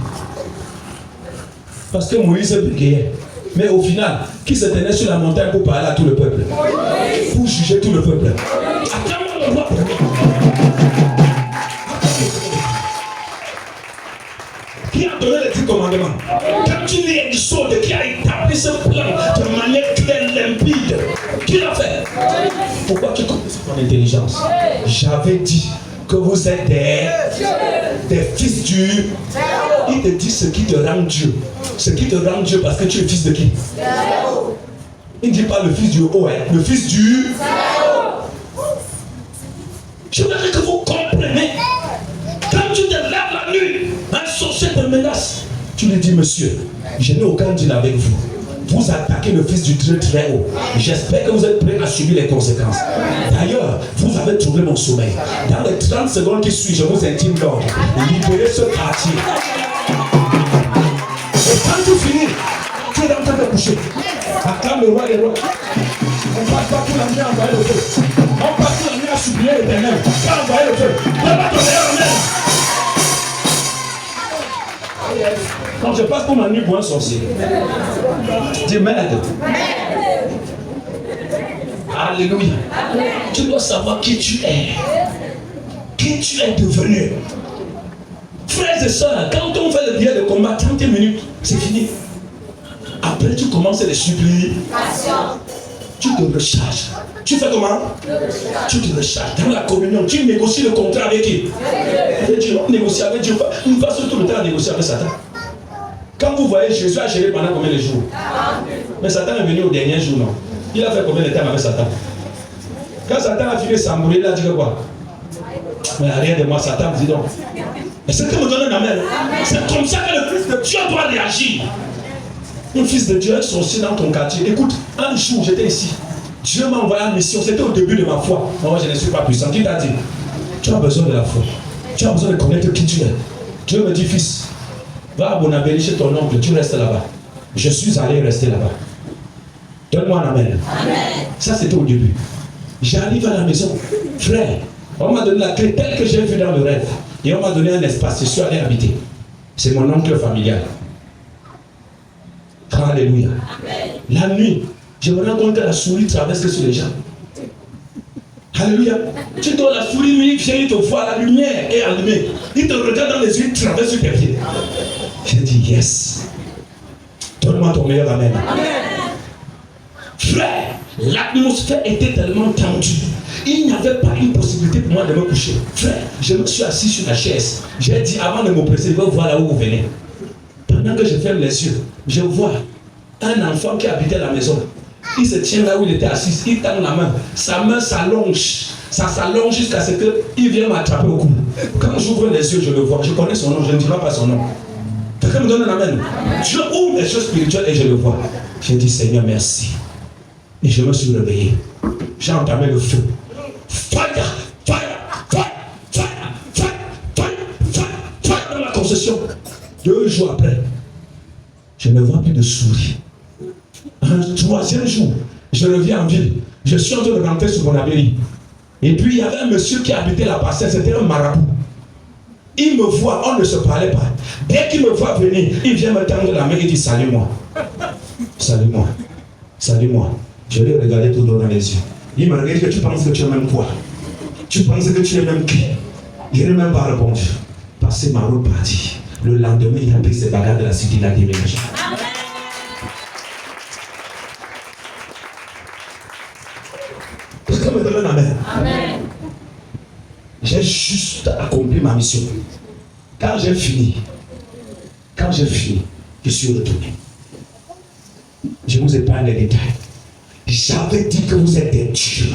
Parce que Moïse bégayait. Mais au final, qui se tenait sur la montagne pour parler à tout le peuple? Pour juger tout le peuple. Attends-moi le roi. Qui a donné les 10 commandements? Quand tu lis Exode, qui a établi ce plan de manière claire, limpide? Qui l'a fait? Pourquoi tu connais ton intelligence? J'avais dit que vous êtes des fils du... Il te dit ce qui te rend Dieu. Ce qui te rend Dieu parce que tu es fils de qui? Il ne dit pas le fils du haut, le fils du... Je voudrais que vous compreniez. Quand tu te lèves la nuit, un sorcier te menace. Tu lui dis, monsieur, je n'ai aucun deal avec vous. Vous attaquez le fils du Dieu très haut. J'espère que vous êtes prêts à subir les conséquences. D'ailleurs, vous avez trouvé mon sommeil. Dans les 30 secondes qui suivent, je vous intime l'ordre. Libérez ce quartier. Et quand tu finis, tu es en train de coucher. Acclame le roi des rois. On passe pas pour la nuit à envoyer le feu. On passe pour la nuit à supplier l'Éternel. Pas envoyer le feu. Lève ton meilleur amen. Quand je passe pour ma nuit pour un sorcier, dis merde. Alléluia. Tu dois savoir qui tu es. Qui tu es devenu. Frères et sœurs, quand on fait le billet de combat, 30 minutes, c'est fini. Après, tu commences à les supplier. Tu te recharges. Tu fais comment? Tu te recharges. Dans la communion, tu négocies le contrat avec qui? Avec Dieu. On négocie avec Dieu. On passe tout le temps à négocier avec Satan. Quand vous voyez, Jésus a géré pendant combien de jours? Mais Satan est venu au dernier jour, non? Il a fait combien de temps avec Satan? Quand Satan a fini sa mourir, il a dit quoi? Mais rien de moi, Satan dit donc. Est-ce que me donne un amen? C'est comme ça que le Fils de Dieu doit réagir. Un fils de Dieu est sorcier dans ton quartier. Écoute, un jour j'étais ici. Dieu m'a envoyé en mission. C'était au début de ma foi. Moi, je ne suis pas puissant. Qui t'a dit? Tu as besoin de la foi. Tu as besoin de connaître qui tu es. Dieu me dit, fils, va à Bonabéli chez ton oncle. Tu restes là-bas. Je suis allé rester là-bas. Donne-moi un amen. Amen. Ça, c'était au début. J'arrive à la maison. Frère, on m'a donné la clé telle que j'ai vue dans le rêve. Et on m'a donné un espace. Je suis allé habiter. C'est mon oncle familial. Alléluia. La nuit, je me rends compte que la souris traverse sur les gens. Alléluia. Tu dois la souris, lui, vient, il te voit, la lumière est allumée. Il te regarde dans les yeux, il traverse sur tes pieds. J'ai dit, yes. Donne-moi ton meilleur amen. Frère, l'atmosphère était tellement tendue. Il n'y avait pas une possibilité pour moi de me coucher. Frère, je me suis assis sur la chaise. J'ai dit, avant de m'oppresser, je vais voir là où vous venez. Pendant que je ferme les yeux, je vois un enfant qui habitait la maison. Il se tient là où il était assis, il tend la main s'allonge. Ça s'allonge jusqu'à ce qu'il vienne m'attraper au cou. Quand j'ouvre les yeux, je le vois. Je connais son nom, je ne dirai pas son nom. Quelqu'un me donne un amen. Je ouvre les choses spirituelles et je le vois. J'ai dit, Seigneur, merci. Et je me suis réveillé. J'ai entamé le feu. Fire, fire, fire, fire, fire, fire, fire, fire dans la concession. 2 jours après, je ne vois plus de souris. Un 3e jour, je reviens en ville. Je suis en train de rentrer sur mon abbaye. Et puis il y avait un monsieur qui habitait la parcelle, c'était un marabout. Il me voit, on ne se parlait pas. Dès qu'il me voit venir, il vient me tendre la main et dit salut-moi. Salut-moi. Salut-moi. Je l'ai regardé tout droit dans les yeux. Il m'a regardé que tu penses que tu es même quoi? Tu penses que tu es même qui? Je n'ai même pas répondu. Parce que ma route partie. Le lendemain, il a pris ses bagages de la cité, il a déménagé. Quelqu'un me donne un amen. Amen. J'ai juste accompli ma mission. Quand j'ai fini, je suis retourné. Je vous épargne les détails. J'avais dit que vous êtes des dieux.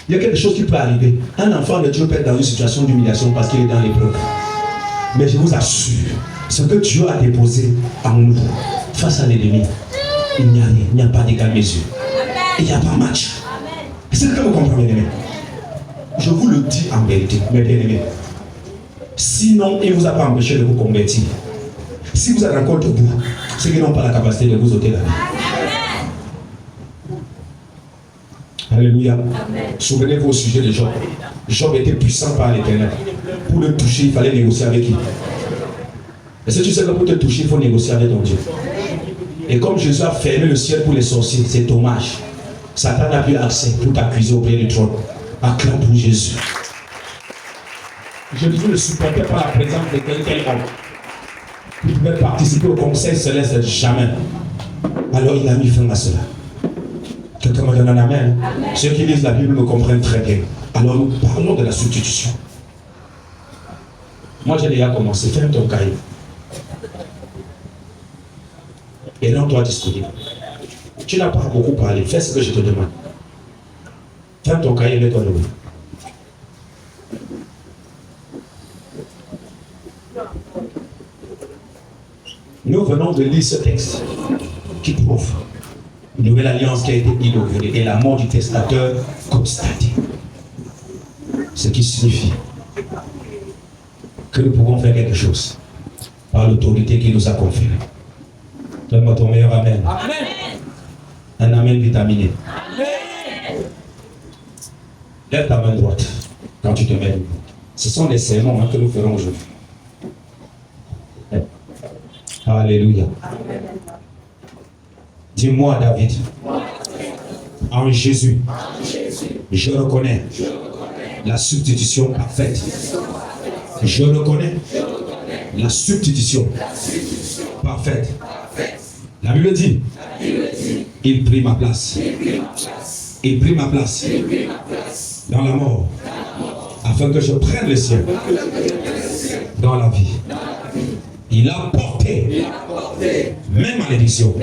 Il y a quelque chose qui peut arriver. Un enfant de Dieu peut être dans une situation d'humiliation parce qu'il est dans l'épreuve. Mais je vous assure, ce que Dieu a déposé en nous, face à l'ennemi, il n'y a rien, il n'y a pas d'égal mesure. Il n'y a pas match. Est-ce que vous comprenez, bien-aimés? Je vous le dis en vérité, mes bien-aimés. Sinon, il ne vous a pas empêché de vous convertir. Si vous êtes encore debout, ceux qui n'ont pas la capacité de vous ôter la vie. Alléluia. Souvenez-vous au sujet de Job. Job était puissant par l'Éternel. Pour le toucher, il fallait négocier avec lui. Est-ce que tu sais que pour te toucher, il faut négocier avec ton Dieu? Et comme Jésus a fermé le ciel pour les sorciers, c'est dommage. Satan n'a plus accès pour t'accuser auprès du trône. Acclame pour Jésus. Je ne supportais pas la présence de quelqu'un homme qui pouvait participer au conseil céleste jamais. Alors il a mis fin à cela. Quelqu'un me donne un amen. Ceux qui lisent la Bible me comprennent très bien. Alors nous parlons de la substitution. Moi j'ai déjà commencé. Ferme ton cahier. Et rends-toi disponible. Tu n'as pas beaucoup parlé. Fais ce que je te demande. Ferme ton cahier et mets-toi debout. Nous venons de lire ce texte qui prouve une nouvelle alliance qui a été inaugurée et la mort du testateur constatée. Ce qui signifie que nous pouvons faire quelque chose par l'autorité qui nous a conférée. Donne-moi ton meilleur amen. Amen. Un amen vitaminé. Amen. Lève ta main droite quand tu te mets debout. Ce sont les sermons que nous ferons aujourd'hui. Alléluia. Amen. Dis-moi, David, en Jésus, je reconnais la substitution parfaite. Je reconnais la substitution parfaite. La Bible dit, il prit ma place. Il prit ma place dans la mort, afin que je prenne le ciel dans la vie. Il a porté mes malédictions,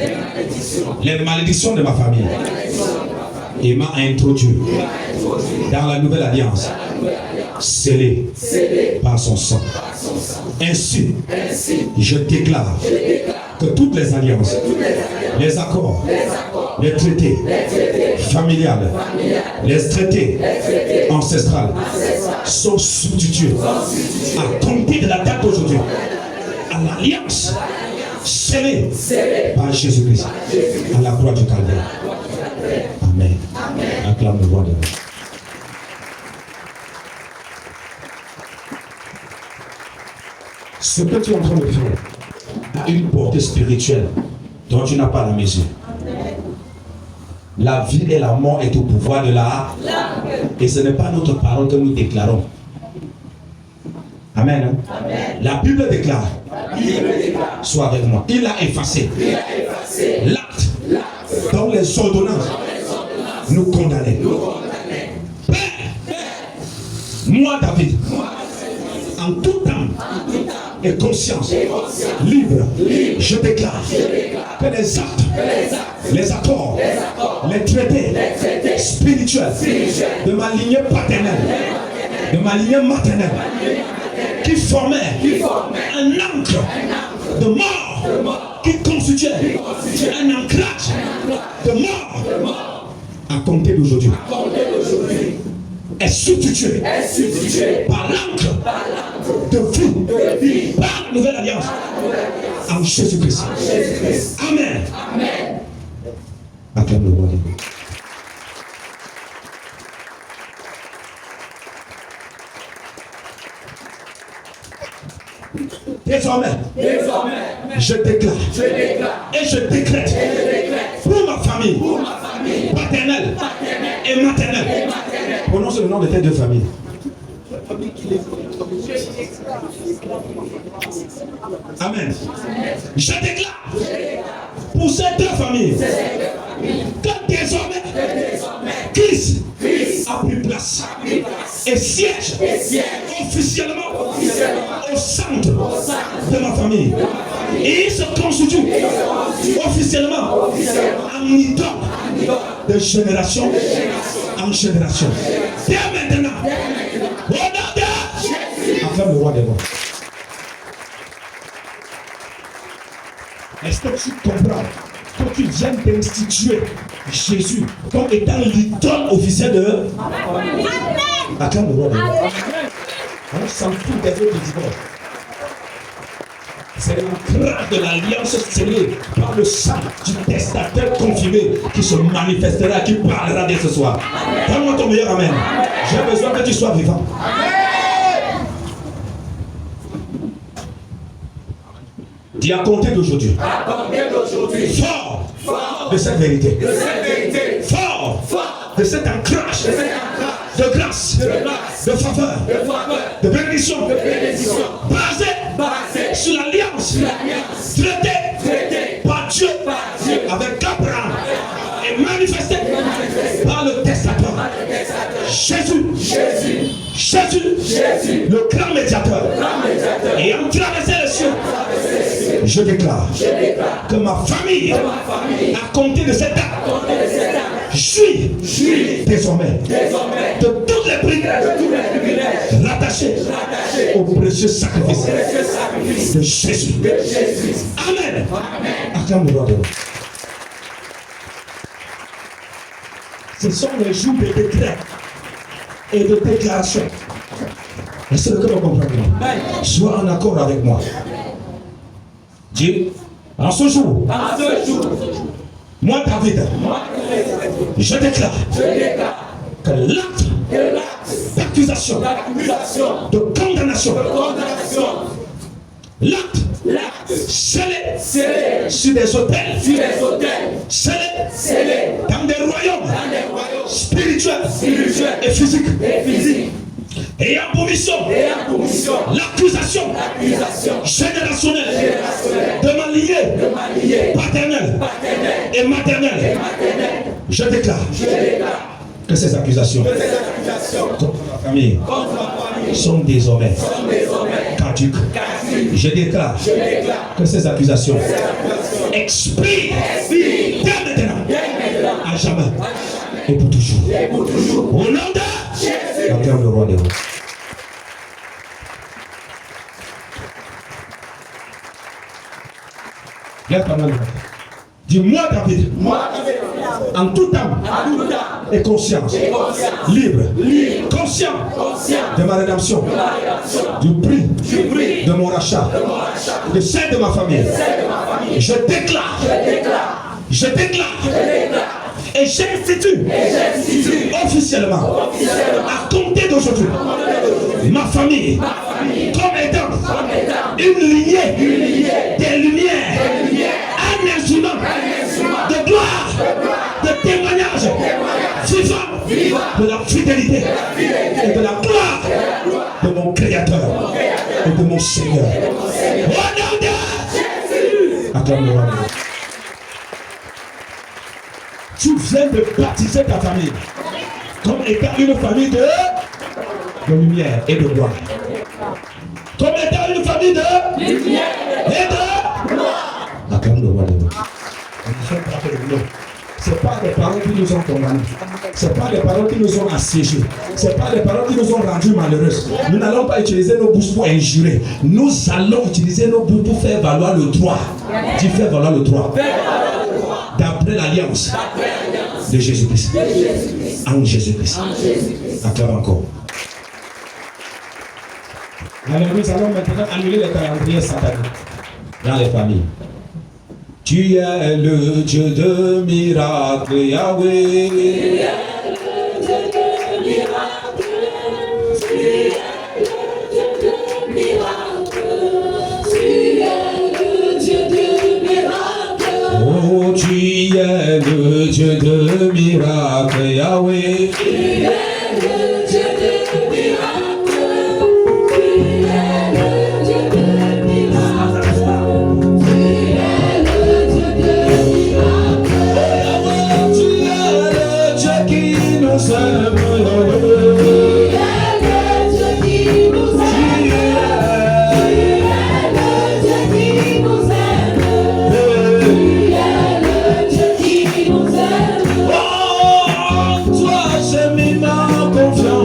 les malédictions de ma famille, et m'a introduit dans la nouvelle alliance, scellée par son sang. Ainsi, je déclare que toutes les alliances, les accords, les traités familiales, les traités ancestrales sont substitués à compter de la date d'aujourd'hui à l'alliance scellée par Jésus-Christ à la croix du Calvaire. Amen. Acclame le roi de Dieu. Ce que tu es en train de faire, a une portée spirituelle dont tu n'as pas la mesure. La vie et la mort est au pouvoir de la langue. Et ce n'est pas notre parole que nous déclarons. Amen. Hein? Amen. La Bible déclare. Sois avec moi. Il a effacé. L'acte dont les ordonnances nous condamnaient. Père, moi David, en toute âme et conscience libre, je déclare que les actes, les accords, les traités spirituels de ma lignée paternelle, de ma lignée maternelle, qui formait un ancre de mort, qui constituait un ancrage de mort, à compter d'aujourd'hui, est substitué par l'ancre de vie, par la nouvelle alliance en Jésus-Christ. Amen. Acclame le roi des rois. Désormais, je déclare et je décrète pour ma famille paternelle et maternelle. Prononce le nom de tes deux familles. Amen. Je déclare pour ces deux familles que désormais Christ a pris place et siège officiellement au centre de ma famille. Et il se constitue officiellement en idole de génération en génération. Dès maintenant, au nom de acclame le roi des rois. Est-ce que tu comprends que tu viens d'instituer Jésus comme étant l'idole officielle de acclame le roi des rois. On s'en fout des autres divorces. C'est l'ancrage de l'alliance scellée par le sang du testateur confirmé qui se manifestera, qui parlera dès ce soir. Donne-moi ton meilleur amen. J'ai besoin que tu sois vivant. Dis à compter d'aujourd'hui. Fort de cette vérité. Fort de cet ancrage de grâce, de faveur, de bénédiction, basé sur l'alliance traitée par Dieu avec Abraham et manifestée par le testateur. Jésus, le grand médiateur, ayant traversé les cieux, je déclare que ma famille, à compter de cette date, jouit désormais de toutes les privilèges rattachés au précieux sacrifice de Jésus. Amen. Acclame le roi de l'eau. Ce sont les jours de décret et de déclaration. Est-ce que vous comprenez? Sois en accord avec moi. Dis, en ce jour, moi David, je déclare que l'acte d'accusation, de condamnation, l'acte scellé sur des autels, scellé dans des royaumes spirituels et physiques, ayant pour mission l'accusation générationnelle de ma lignée paternelle et maternelle. Je déclare que ces accusations contre ma famille sont désormais caduques. Je déclare que ces accusations expirent dès maintenant, à jamais et pour toujours. Au nom de acclame le roi des rois. Lève ta main. Dis-moi David, en toute âme et conscience, libre, conscient de ma rédemption, du prix de mon rachat, de celle de ma famille. Je déclare et j'institue officiellement à compter d'aujourd'hui ma famille comme étant une lignée des lumières, un instrument de gloire, de témoignage vivant de la fidélité et de la gloire de mon Créateur et de mon Seigneur. Au nom de Jésus. Acclame-le. Tu viens de baptiser ta famille comme étant une famille de lumière et de gloire. Comme étant une famille de lumière et de gloire. Acclame-le roi de Dieu. Ce pas des paroles qui nous ont condamnés. Ce pas des paroles qui nous ont assiégés. Ce pas des paroles qui nous ont rendus malheureux. Nous n'allons pas utiliser nos bouches pour injurer. Nous allons utiliser nos bouches pour faire valoir le droit. Tu fais valoir le droit. D'après l'alliance de Jésus-Christ. En Jésus-Christ. Acclame encore. Alors nous allons maintenant annuler les calendriers sataniques dans les familles. Tu es le Dieu de miracles, Yahweh. Tu es le Dieu de miracles. Tu es le Dieu de miracles. Tu es le Dieu de miracles. Oh, tu es le Dieu de miracles, Yahweh. Tu es le Dieu de miracles. Tu es le Dieu de miracles. Confiance.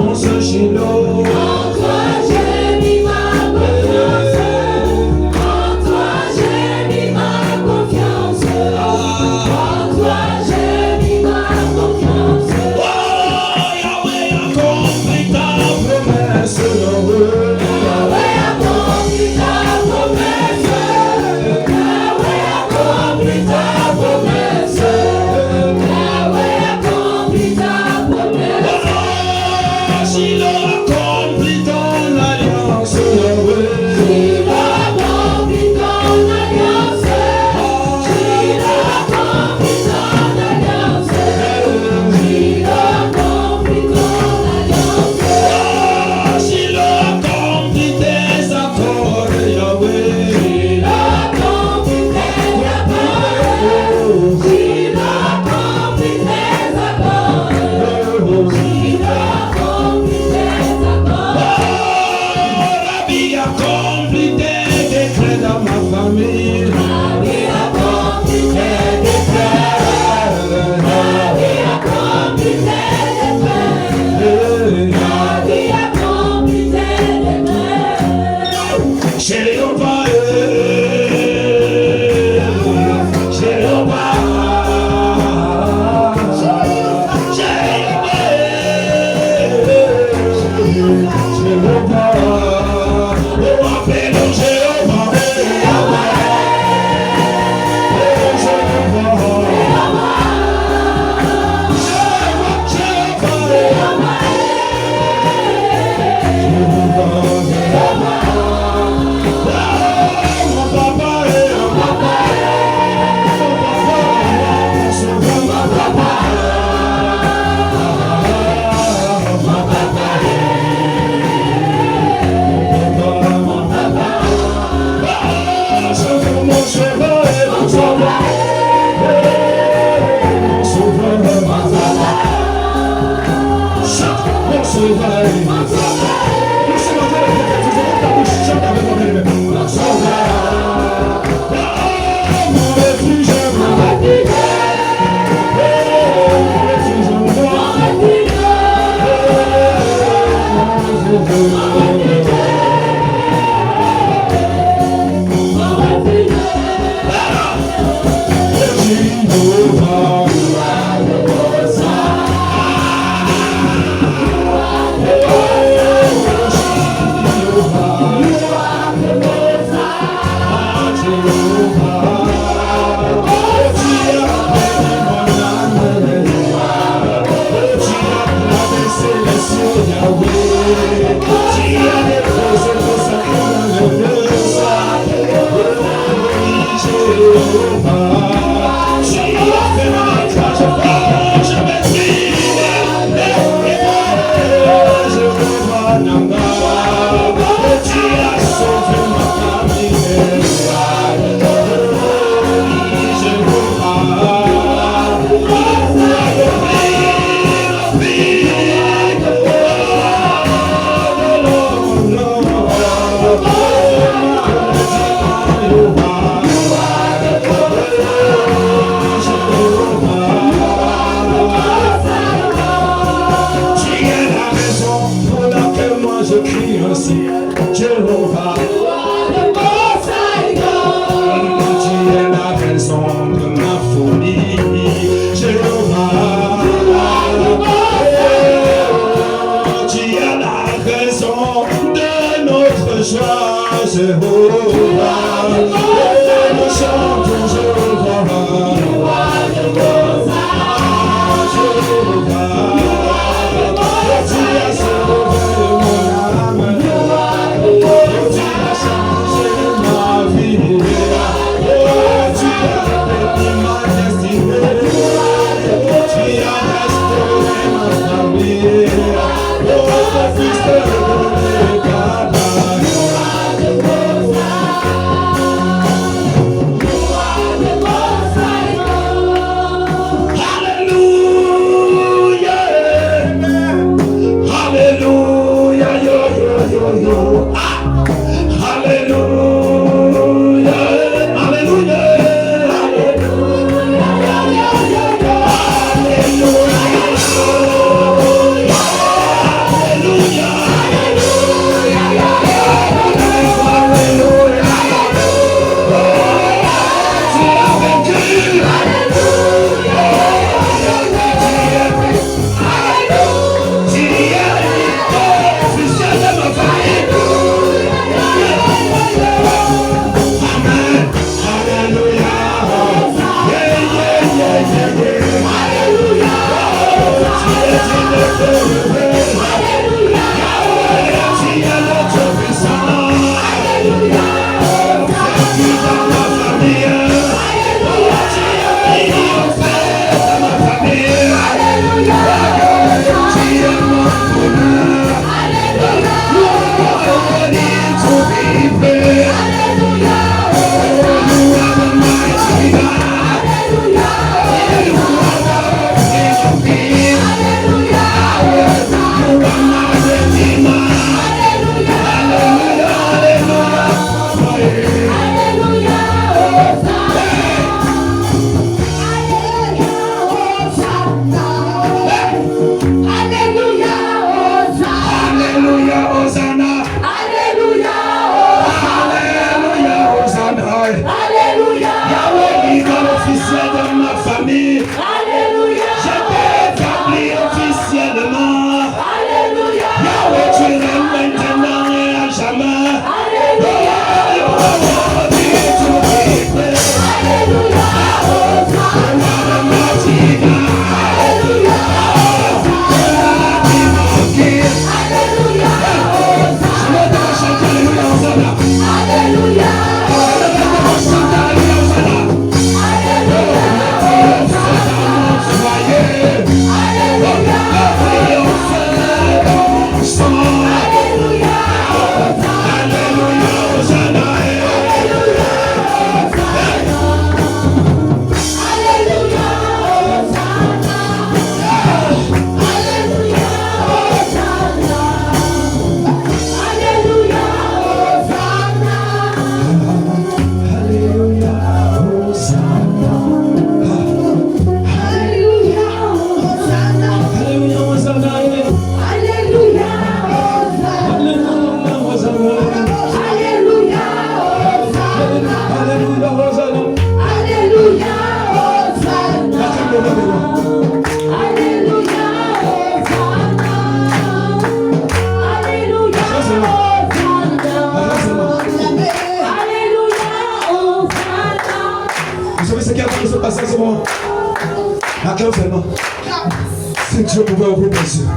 Si Dieu pouvait ouvrir tes yeux,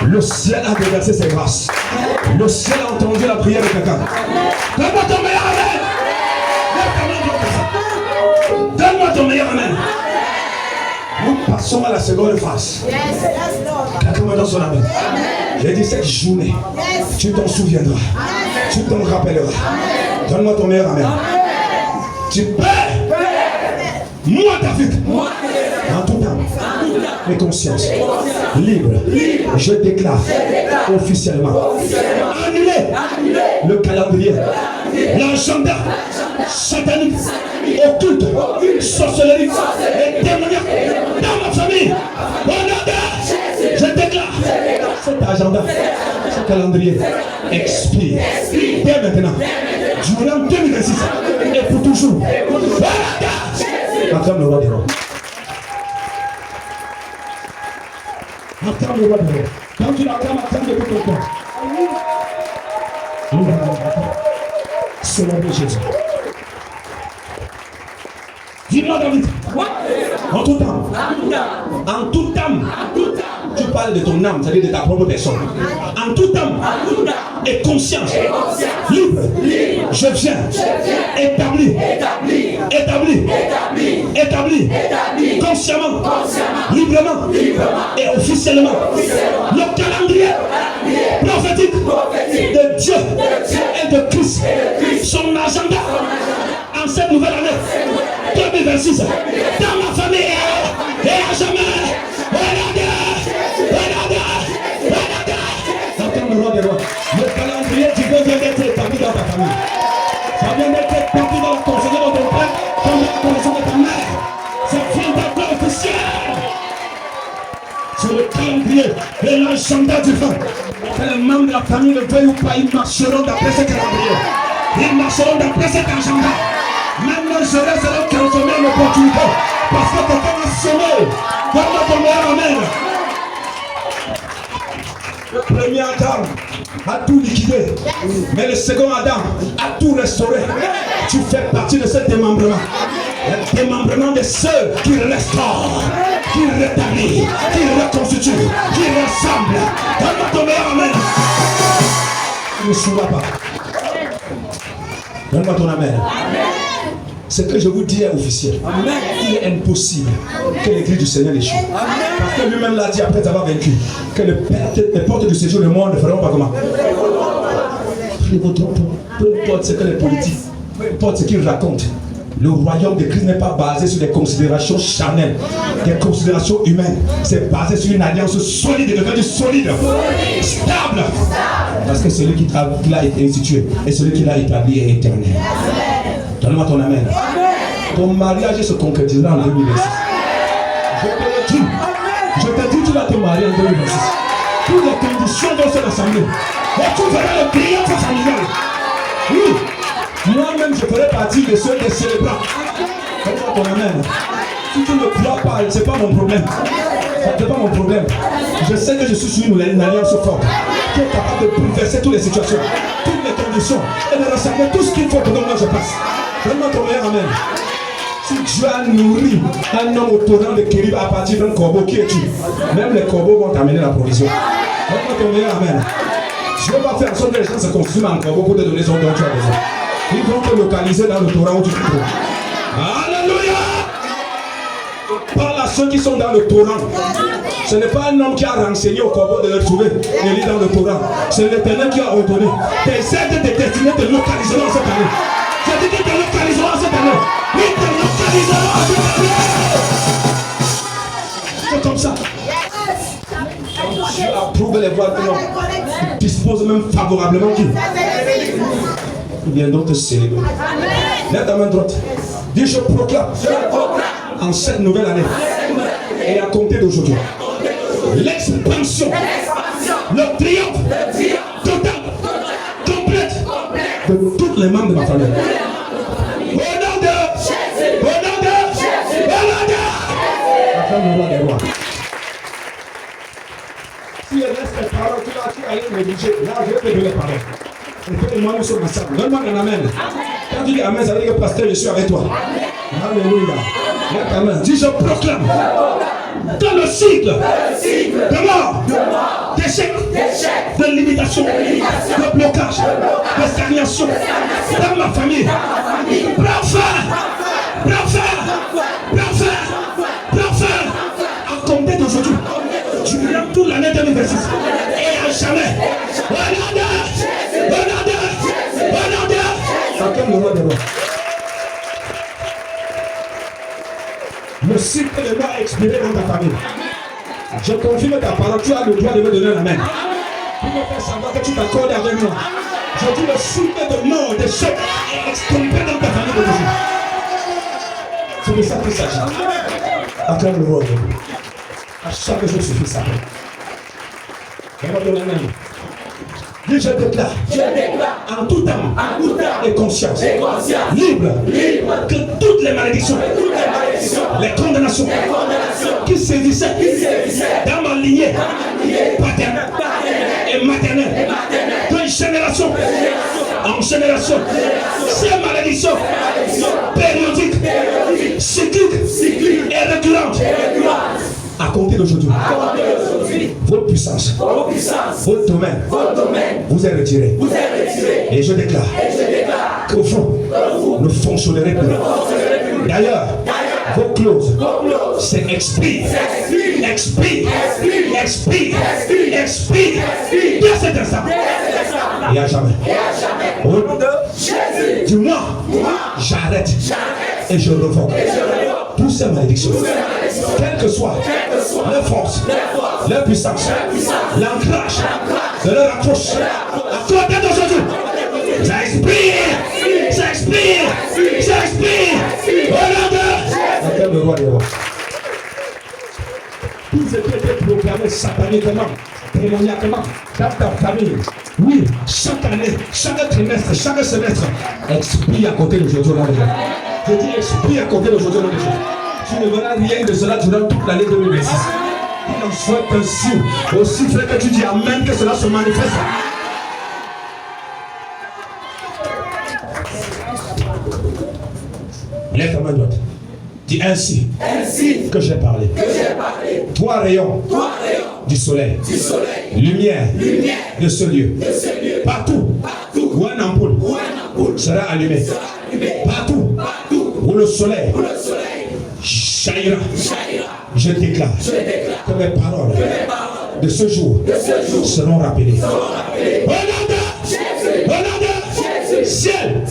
le ciel a déversé ses grâces. Le ciel a entendu la prière de quelqu'un. Donne-moi ton meilleur amen. Donne-moi ton meilleur amen. Nous passons à la seconde phase. Quelqu'un me donne son amen. J'ai dit cette journée, tu t'en souviendras. Tu t'en rappelleras. Donne-moi ton meilleur amen. Tu peux. Moi, David, en tout temps et conscience, libre, je déclare officiellement annuler le calendrier, l'agenda satanique, occulte, sorcellerie et démoniaque dans ma famille. Au nom de je déclare cet agenda, ce calendrier expire dès maintenant, durant 2026 et pour toujours. Acclame le roi des rois. Acclame le roi des rois. Quand tu l'acclames, acclame de tout ton cœur. Célèbre Jésus. Dis-moi, David. En tout temps. En tout âme. Tu parles de ton âme, c'est-à-dire de ta propre personne. En tout âme et conscience, libre, je viens établir, consciemment, librement et officiellement le calendrier prophétique de Dieu et de Christ, son agenda en cette nouvelle année 2026 dans ma famille et à jamais. Le roi des rois. Le calendrier du Dieu vient d'être établi dans ta famille. Ça vient d'être établi dans ton Seigneur, dans ton Père, dans la condition de ta mère. Ça vient d'être officiel. Sur le calendrier et l'agenda du vent. Que les membres de la famille le veuillent ou pas, ils marcheront d'après ce calendrier. Ils marcheront d'après cet agenda. Même les jeunes seront transformés en opportunité. Parce que quelqu'un a semé. Donne-moi ton meilleur amen. Le premier Adam a tout liquidé, mais le second Adam a tout restauré. Tu fais partie de ce démembrement. Le démembrement de ceux qui restaurent, qui rétablissent, qui reconstituent, qui rassemblent. Donne-moi ton meilleur amen. Tu ne souviens pas. Donne-moi ton amen. Ce que je vous dis est officiel. Il est impossible que l'église du Seigneur échoue. Parce que lui-même l'a dit après avoir vaincu que les portes du séjour du monde ne feront pas comment. Ne vous trompez pas. Peu importe ce que les politiques, peu importe ce qu'ils racontent. Le royaume de Christ n'est pas basé sur des considérations charnelles, des considérations humaines. C'est basé sur une alliance solide, solide, stable. Parce que celui qui l'a été institué et celui qui l'a établi est éternel. Donne-moi ton amen. Ton mariage se concrétisera en 2026. Je te dis, tu vas te marier en 2026. Toutes les conditions vont se rassembler. Et tu verras le triomphe familial. Oui. Moi-même, je ferai partie de ceux des célébrants. Donne-moi ton amen. Si tu ne crois pas, ce n'est pas mon problème. Ce n'est pas mon problème. Je sais que je suis sur une alliance forte qui est capable de bouleverser toutes les situations, toutes les conditions et de rassembler tout ce qu'il faut pour que moi je passe. Donne-moi ton meilleur amen. Si Dieu a nourri un homme au torrent de Kérib à partir d'un corbeau, qui es-tu? Même les corbeaux vont t'amener la provision. Donne-moi ton meilleur amen. Dieu va faire en sorte que les gens se consument en corbeau pour te donner son don tu as besoin. Ils vont te localiser dans le torrent où tu te trouves. Alléluia! Parle à ceux qui sont dans le torrent. Ce n'est pas un homme qui a renseigné au corbeau de le trouver et il est dans le torrent. C'est l'Éternel qui a ordonné. Tes aides de destinée te localiseront cette année. Je dis que te localiseront cette année. Oui, te localiseront cette année. C'est comme ça. Dieu approuve les voies de l'homme. Il dispose même favorablement qui? Ils viendront te célébrer. Lève ta main droite. Dis, je proclame en cette nouvelle année et à compter d'aujourd'hui l'expansion, le triomphe total, complète de tous les membres de ma famille. Au nom de Jésus, au nom de Jésus, au nom de la femme du roi des rois. Si il reste les paroles, tu vas aller négliger. Là, je vais te donner les paroles. Et toi et moi, nous sommes ensemble. Donne-moi un amen. Quand tu dis amen, ça veut dire que pasteur, je suis avec toi. Alléluia. Lève ta main. Dis, je proclame. Dans le cycle de mort, d'échec, de limitation, de blocage, de stagnation dans ma famille. Prends fin. Prends fin. Prends fin. Prends fin. À compter d'aujourd'hui. Tu viens toute l'année 2026. Et à jamais. Le roi des rois. Le cycle de mort est expiré dans ta famille. Je confirme ta parole. Tu as le droit de me donner la main. Pour me faire savoir que tu t'accordes avec moi. Je dis le cycle de mort, de choc est extirpé dans ta famille aujourd'hui. C'est de ça qu'il s'agit. Acclame le roi des rois. À chaque jour suffit ça. On va donner la main. Dis, je déclare en tout temps et conscience, libre, que toutes les malédictions, les condamnations qui sévissaient dans ma lignée paternelle et maternelle, de génération en génération, ces malédictions périodiques, cycliques et récurrentes, à compter d'aujourd'hui, votre puissance, votre domaine, vous est retiré. Et je déclare que vous ne fonctionnerez plus. D'ailleurs, vos clauses, c'est expire. Expire. Expire. Expire. Dès cet instant. Et à jamais. Au nom de Jésus, dis-moi, j'arrête et je revoque toutes ces malédictions. Quelle que soit leur force, leur puissance, l'ancrage de leur accroche, à côté d'aujourd'hui, ça expire, ça expire, ça expire. Au nom de Jésus, le roi des rois. Tout ce qui était proclamé sataniquement, démoniaquement, dans ta famille, oui, chaque année, chaque trimestre, chaque semestre, expire à côté d'aujourd'hui. Je dis expire à côté d'aujourd'hui. Tu ne verras rien de cela durant toute l'année 2026. Il en soit ainsi, aussi vrai que tu dis amen, que cela se manifeste. Lève ta main droite. Dis ainsi que j'ai parlé. Toi rayon du soleil, lumière de ce lieu. Partout où un ampoule sera allumé. Partout où le soleil jaillira. Je déclare que mes paroles de ce jour seront rappelées. Au nom de Jésus, au nom de Ciel,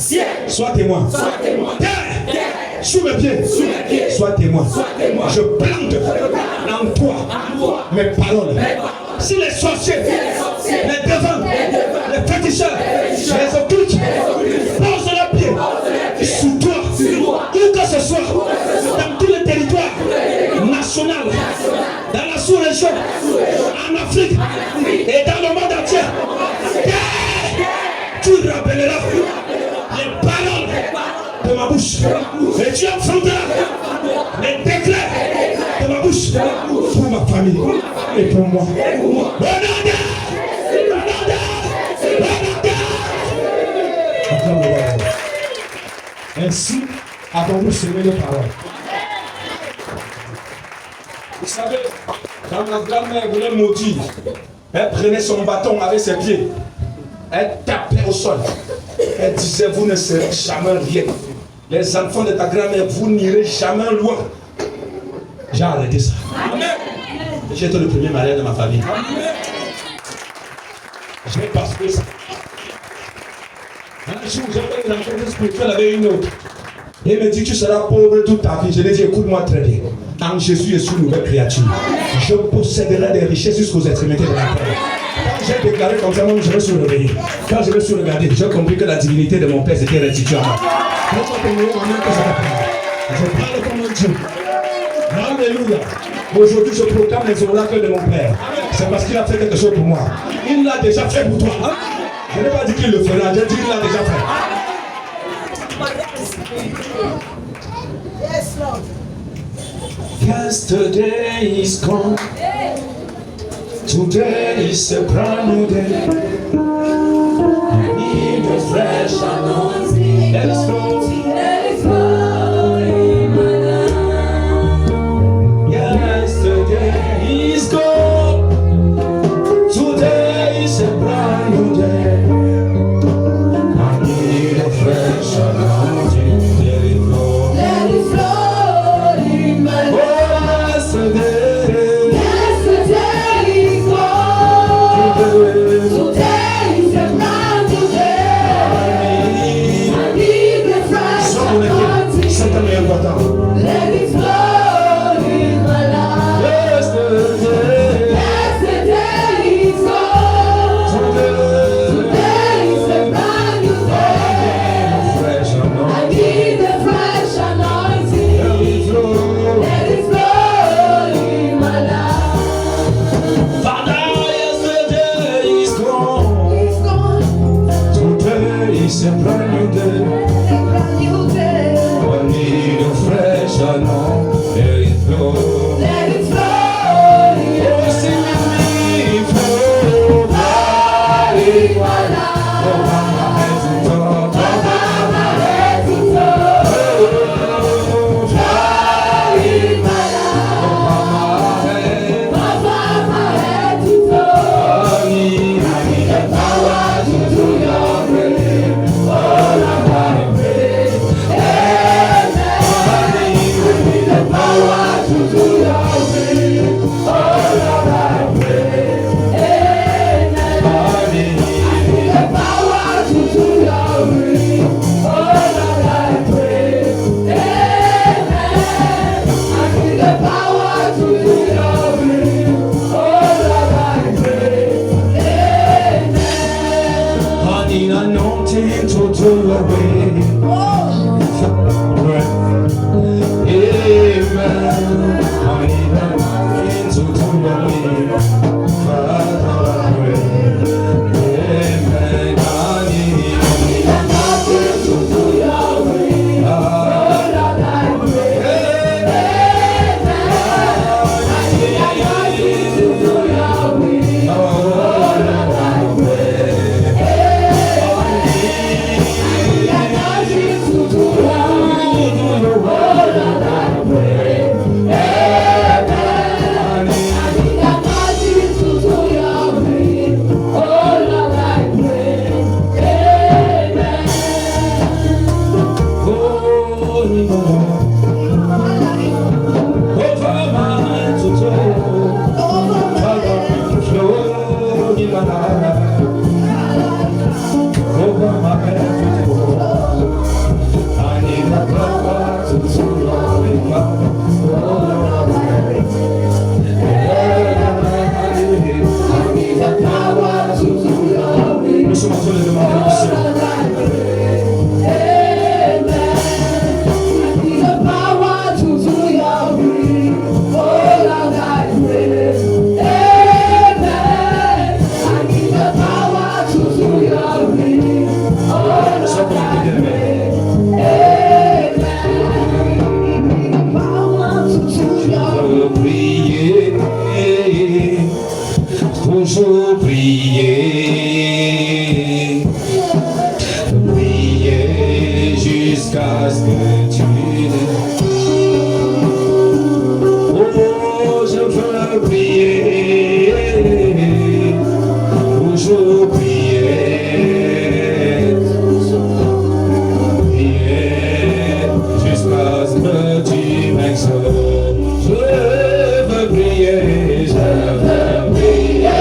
sois témoin. Terre, sous mes pieds, sois témoin. Je plante en toi mes paroles. Si les sorciers, les devins, les féticheurs, les occultes posent leurs pieds sous toi, où que ce soit, dans tous les territoires nationaux, dans la sous-région, en Afrique et dans le monde entier, tu rappelleras les paroles de ma bouche et tu affronteras les décrets de ma bouche pour ma famille et pour moi. Ainsi avons-nous semé nos paroles. Vous savez, quand ma grand-mère voulait maudire, elle prenait son bâton avec ses pieds, elle tapait au sol. Elle disait, vous ne serez jamais rien. Les enfants de ta grand-mère, vous n'irez jamais loin. J'ai arrêté ça. J'ai été le premier malade de ma famille. J'ai passé ça. Un jour, j'avais une rencontre spirituelle avec une autre. Et elle me dit, tu seras pauvre toute ta vie. Je lui ai dit, écoute-moi très bien. En Jésus, je suis une nouvelle créature. Je posséderai des richesses jusqu'aux extrémités de la terre. Quand j'ai déclaré comme ça, moi, je me suis réveillé. Quand je me suis regardé, j'ai compris que la divinité de mon père s'était restituée à moi. Je parle comme un Dieu. Alléluia. Aujourd'hui, je proclame les oracles de mon père. C'est parce qu'il a fait quelque chose pour moi. Il l'a déjà fait pour toi. Je n'ai pas dit qu'il le fera, j'ai dit qu'il l'a déjà fait. Yes, Lord. Yesterday is gone. Today is a brand new day. I need a fresh anointing. Let us go. Let it flow in my life. Yesterday is gone. Today is a brand new day. I need a fresh anointing. Let it flow. Let it flow in my life. Yesterday. Yesterday is gone. Today is a brand new day. I need a toujours prier, prier jusqu'à ce que tu n'aies. Oh, je veux prier, toujours prier, prier jusqu'à ce que tu m'exauces. Je veux prier, je veux prier,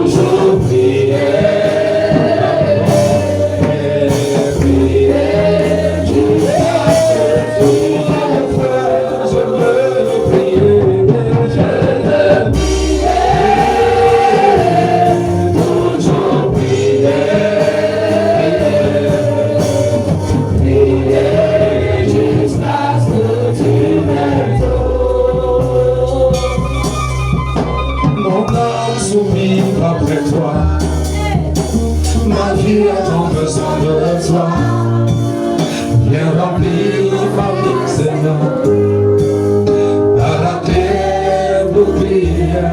toujours prier, prier jusqu'à ce que tu m'exauces. Je veux prier, je veux prier, toujours prier, prier jusqu'à ce que tu m'exauces. Mon âme soumise après toi, ma vie a tant besoin de toi. Viens remplir ma vie, Seigneur, à la terre bouclier.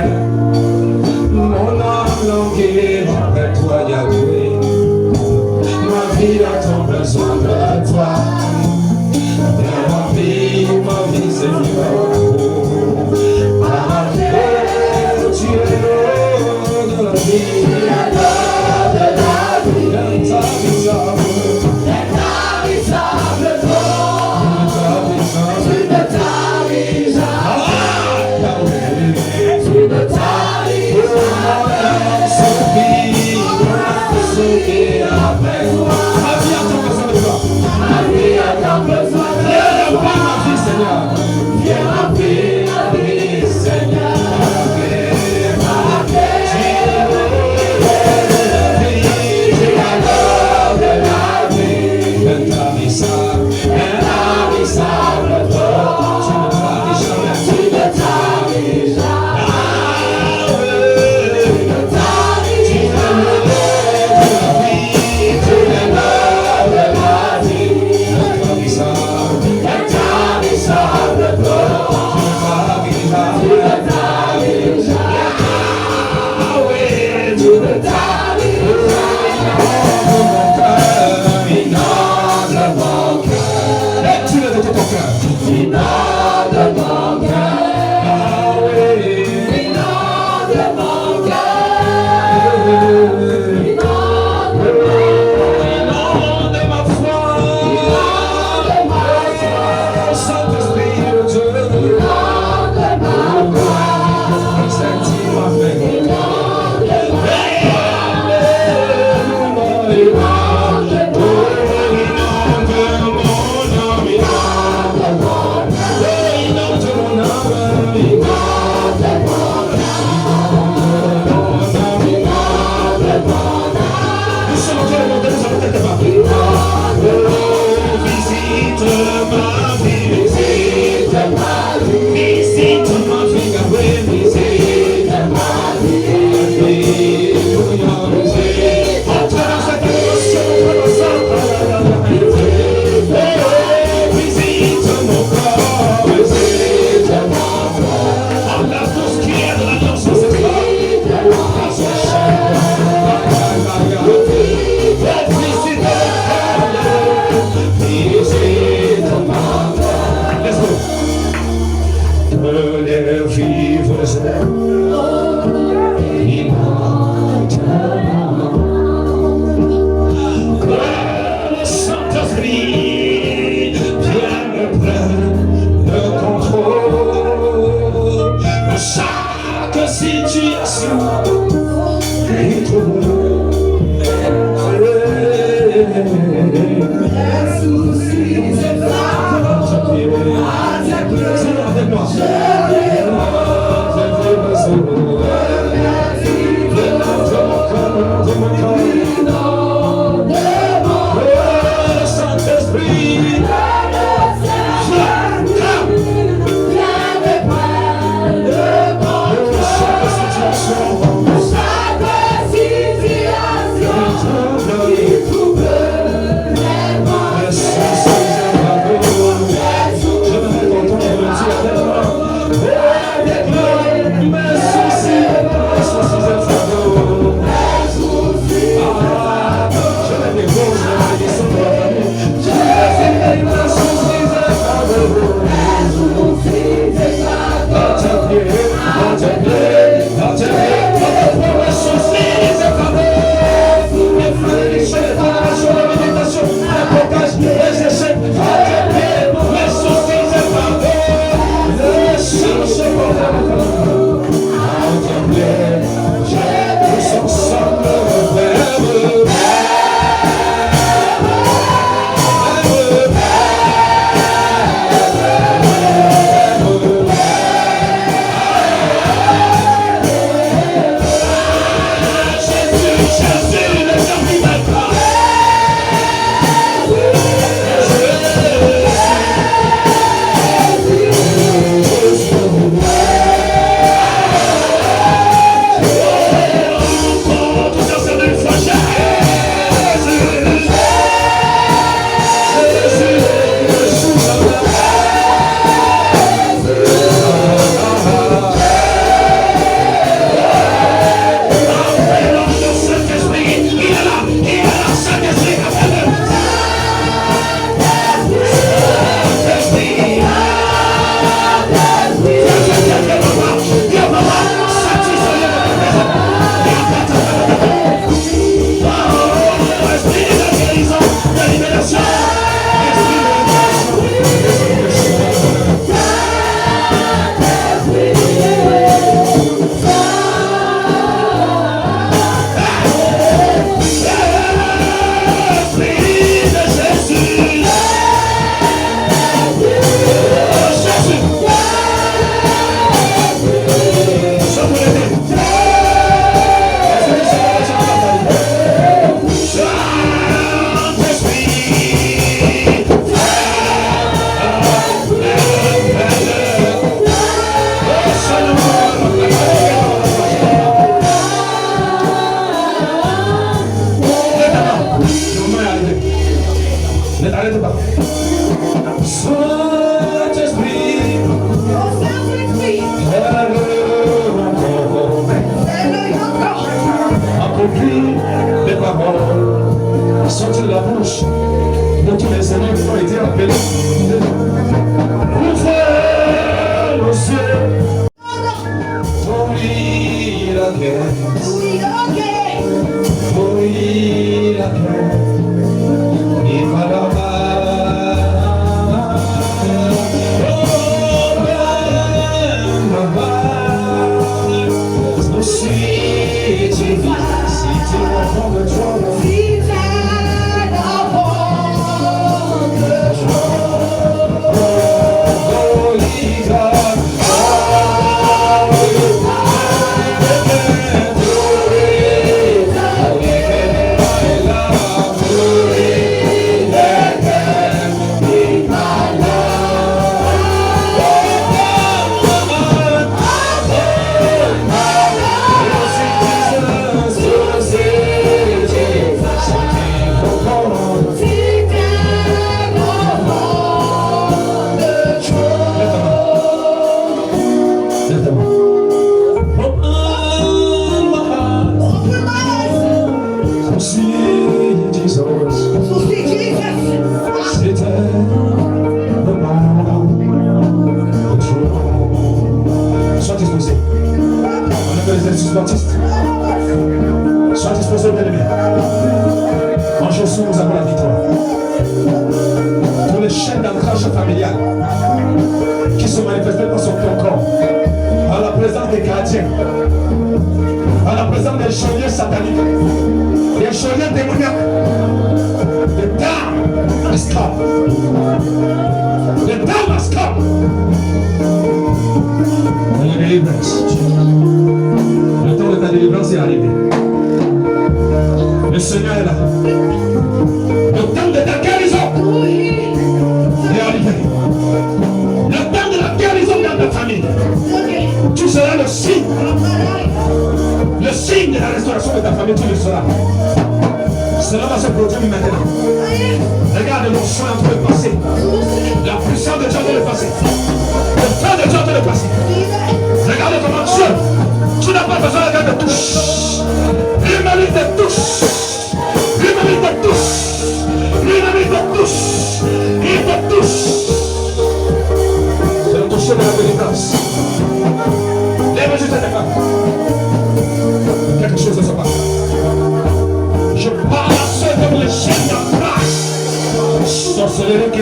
Mon âme languit après toi, Yahweh. Ma vie a tant besoin de toi. Viens remplir ma vie, Seigneur. À la terre, tu es l'eau de la vie.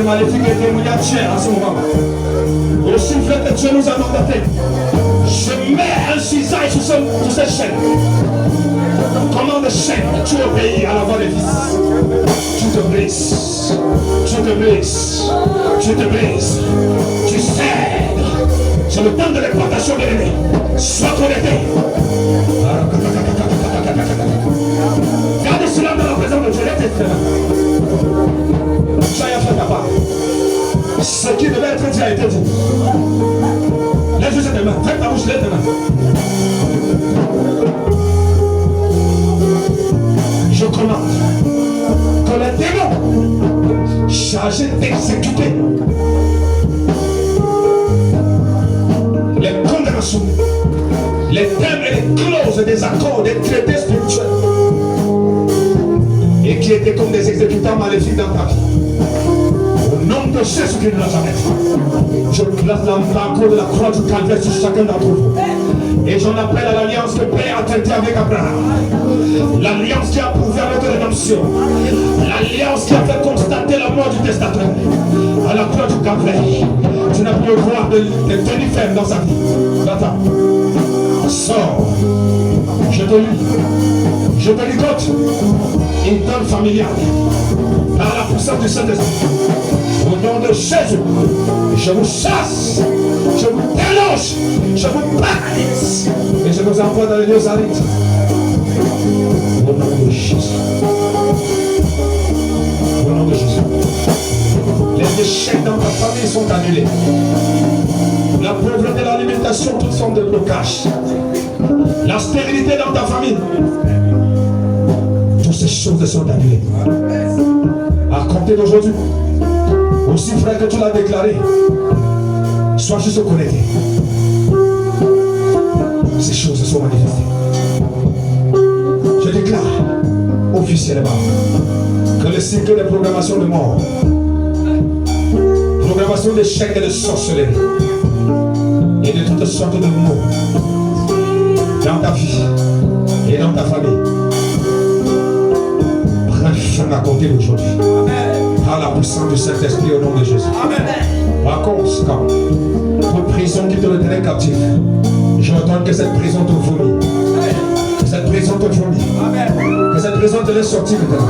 Maléfique et témoignage en ce moment. Au souffle que Dieu nous a mandaté. Je mets un cisaille sur cette chaîne. Commande chaîne, tu obéis à la voix des fils. Tu te brises, tu te brises, tu te brises, tu cèdes. C'est le temps de l'exploitation de l'ennemi. Sois connecté. Gardez cela dans la présence de Dieu. Soyez fait ta part. Ce qui devait être dit a été dit. Lève juste tes mains. Faites ta bouche, lève tes mains. Je commande que les démons chargés d'exécuter les condamnations, les thèmes et les clauses des accords, des traités spirituels, et qui étaient comme des exécutants maléfiques dans ta vie. Au nom de Jésus qui nous l'a jamais fait, je place l'embargo de la croix du calvaire sur chacun d'entre vous. Et j'en appelle à l'alliance que Père a traité avec Abraham. L'alliance qui a prouvé à notre rédemption. L'alliance qui a fait constater la mort du testateur. À la croix du calvaire. Tu n'as plus le droit de tenir ferme dans sa vie. Attends. Sors. Je te lis. Je te ligote. Une donne familiale. Par la puissance du Saint-Esprit. Au nom de Jésus, je vous chasse, je vous déloge, je vous paralyse et je vous envoie dans les lieux arides. Au nom de Jésus. Au nom de Jésus. Les échecs dans ta famille sont annulés. La pauvreté, la limitation, toutes formes de blocage. La stérilité dans ta famille. Toutes ces choses sont annulées. À compter d'aujourd'hui, aussi frère que tu l'as déclaré, sois juste connecté. Ces choses sont manifestées. Je déclare officiellement que le cycle de programmation de mort, programmation d'échecs et de sorcellerie et de toutes sortes de mots dans ta vie et dans ta famille prend fin à compter d'aujourd'hui. Par la puissance du Saint-Esprit au nom de Jésus. Amen. Par conséquent, toute prison qui te retenait captif, je ordonne que cette prison te vomit. Que cette prison te vomit. Que cette prison te laisse sortir maintenant.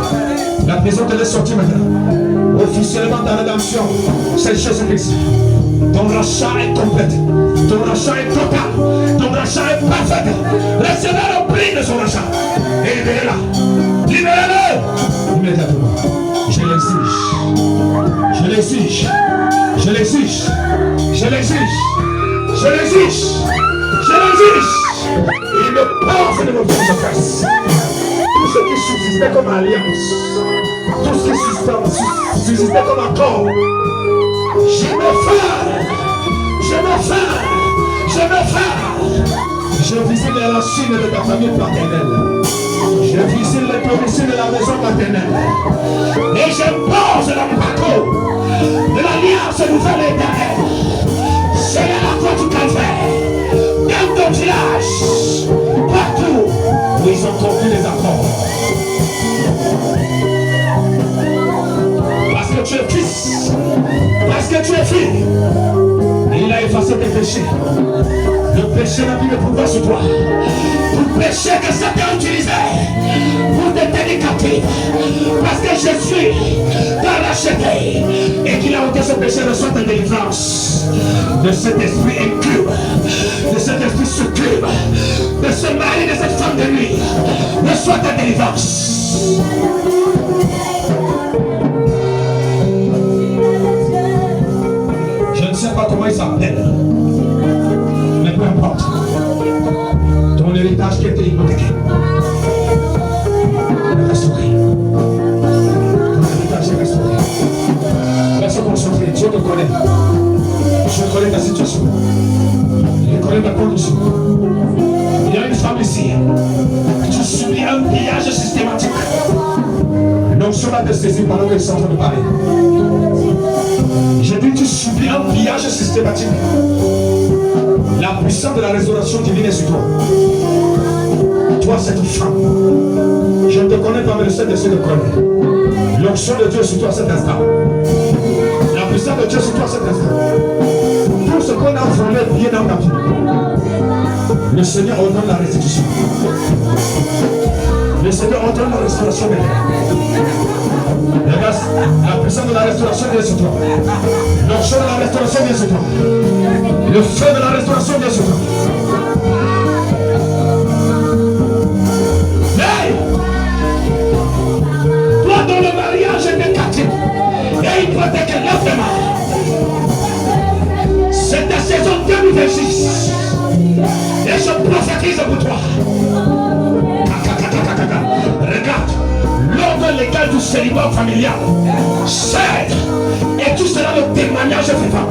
La prison te laisse sortir maintenant. Officiellement ta rédemption, c'est Jésus-Christ. Ton rachat est complet. Ton rachat est total. Ton rachat est parfait. Recevez le prix de son rachat. Et libérez-la. Libérez-le. Immédiatement. Je l'exige. Je l'exige. Je l'exige. Je l'exige. Je l'exige. Je l'exige. Il me pense de mon Jésus-Christ. Tout ce qui subsistait comme alliance, tout ce qui subsistait comme accord, je me fais. Je me fais. Je me fais. Je visite les racines de ta famille paternelle. Je visite les domiciles de la maison paternelle. Et je pose l'embargo de l'alliance nouvelle et éternelle. C'est la croix du calvaire. Dans ton village. Partout où ils ont conclu les accords. Parce que tu es fils. Parce que tu es fille. Il a effacé tes péchés. Le péché n'a plus de pouvoir sur toi. Tout le péché que Satan utilisait pour te tenir captif. Parce que Jésus t'a racheté et qu'il a ôté ce péché, reçoit ta délivrance. De cet esprit incube, de cet esprit succube, de ce mari, de cette femme de nuit, reçoit ta délivrance. Je ne sais pas comment il s'appelle. Mais peu importe. Ton héritage qui était hypothéqué. Restauré. Ton héritage est restauré. Laisse-toi concentrer. Dieu te connaît. Je connais ta situation. Je connais ta condition. Il y a une femme ici. Tu subis un pillage systématique. L'onction va te saisir pendant que tu es en train de parler. J'ai dit tu subis un pillage systématique. La puissance de la restauration divine est sur toi. Toi, cette femme, je ne te connais pas, mais le Saint-Esprit te connaît. L'onction de Dieu est sur toi à cet instant. La puissance de Dieu est sur toi à cet instant. Tout ce qu'on a volé vient dans ta vie. Le Seigneur ordonne la restitution. Le Seigneur ordonne la restauration. Regarde, la puissance de la restauration vient sur toi. Le feu de la restauration vient sur toi. Le feu de la restauration vient sur toi. Hey! Toi dont le mariage est captif, et il protège que l'enfant. C'est ta saison 2026. Et je prophétise pour toi. Regarde, l'ordre légal du célibat familial cède. Et tu seras le témoignage vivant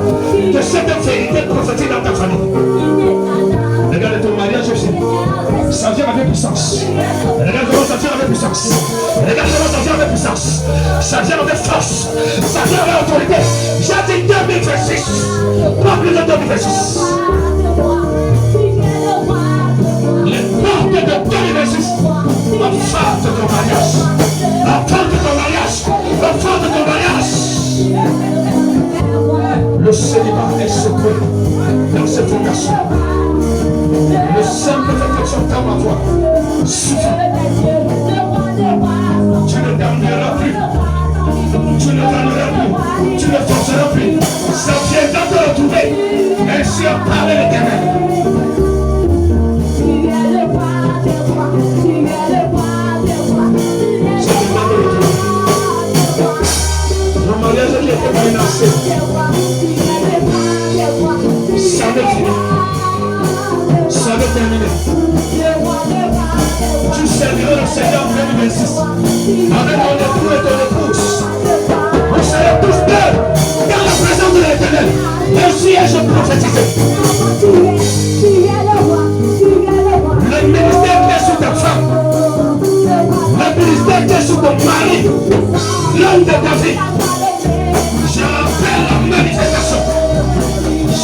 de cette vérité prophétique dans ta famille. Regarde ton mariage aussi. Ça vient avec puissance. Regarde comment ça vient avec puissance. Regarde comment ça vient avec puissance. Ça vient avec force. Ça vient avec autorité. J'ai dit 2026. Pas plus de 2026. Les portes de 2026. Enfant de ton mariage. Enfant de ton mariage. Enfant de ton mariage. Le célibat est secret dans cette vocation. Le simple fait que tu entends ma voix suffit. Tu ne damneras plus. Tu ne damneras plus. Tu ne forceras plus. Ça viendra te retrouver. Ainsi a parlé l'Éternel. Mon mariage qui était menacé. Ça va finir. Ça va terminer. Tu serviras le Seigneur en 2026. Avec ton époux et ton épouse. Vous serez tous deux dans la présence de l'Éternel. Ainsi ai-je prophétisé. Le ministère qui est sur ta femme. Le ministère qui est sur ton mari. L'homme de ta vie. J'appelle la manifestation.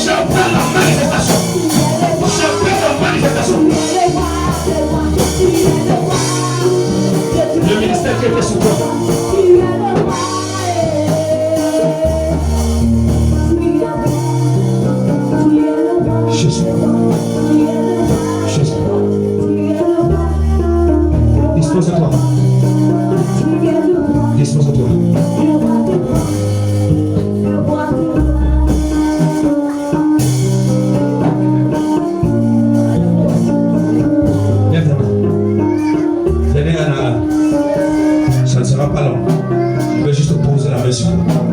J'appelle la manifestation. J'appelle la manifestation. Le ministère qui était sur toi. Jésus. Jésus. Dispose-toi. Dispose-toi. Ça ne sera pas long. Je vais juste poser la main sur toi.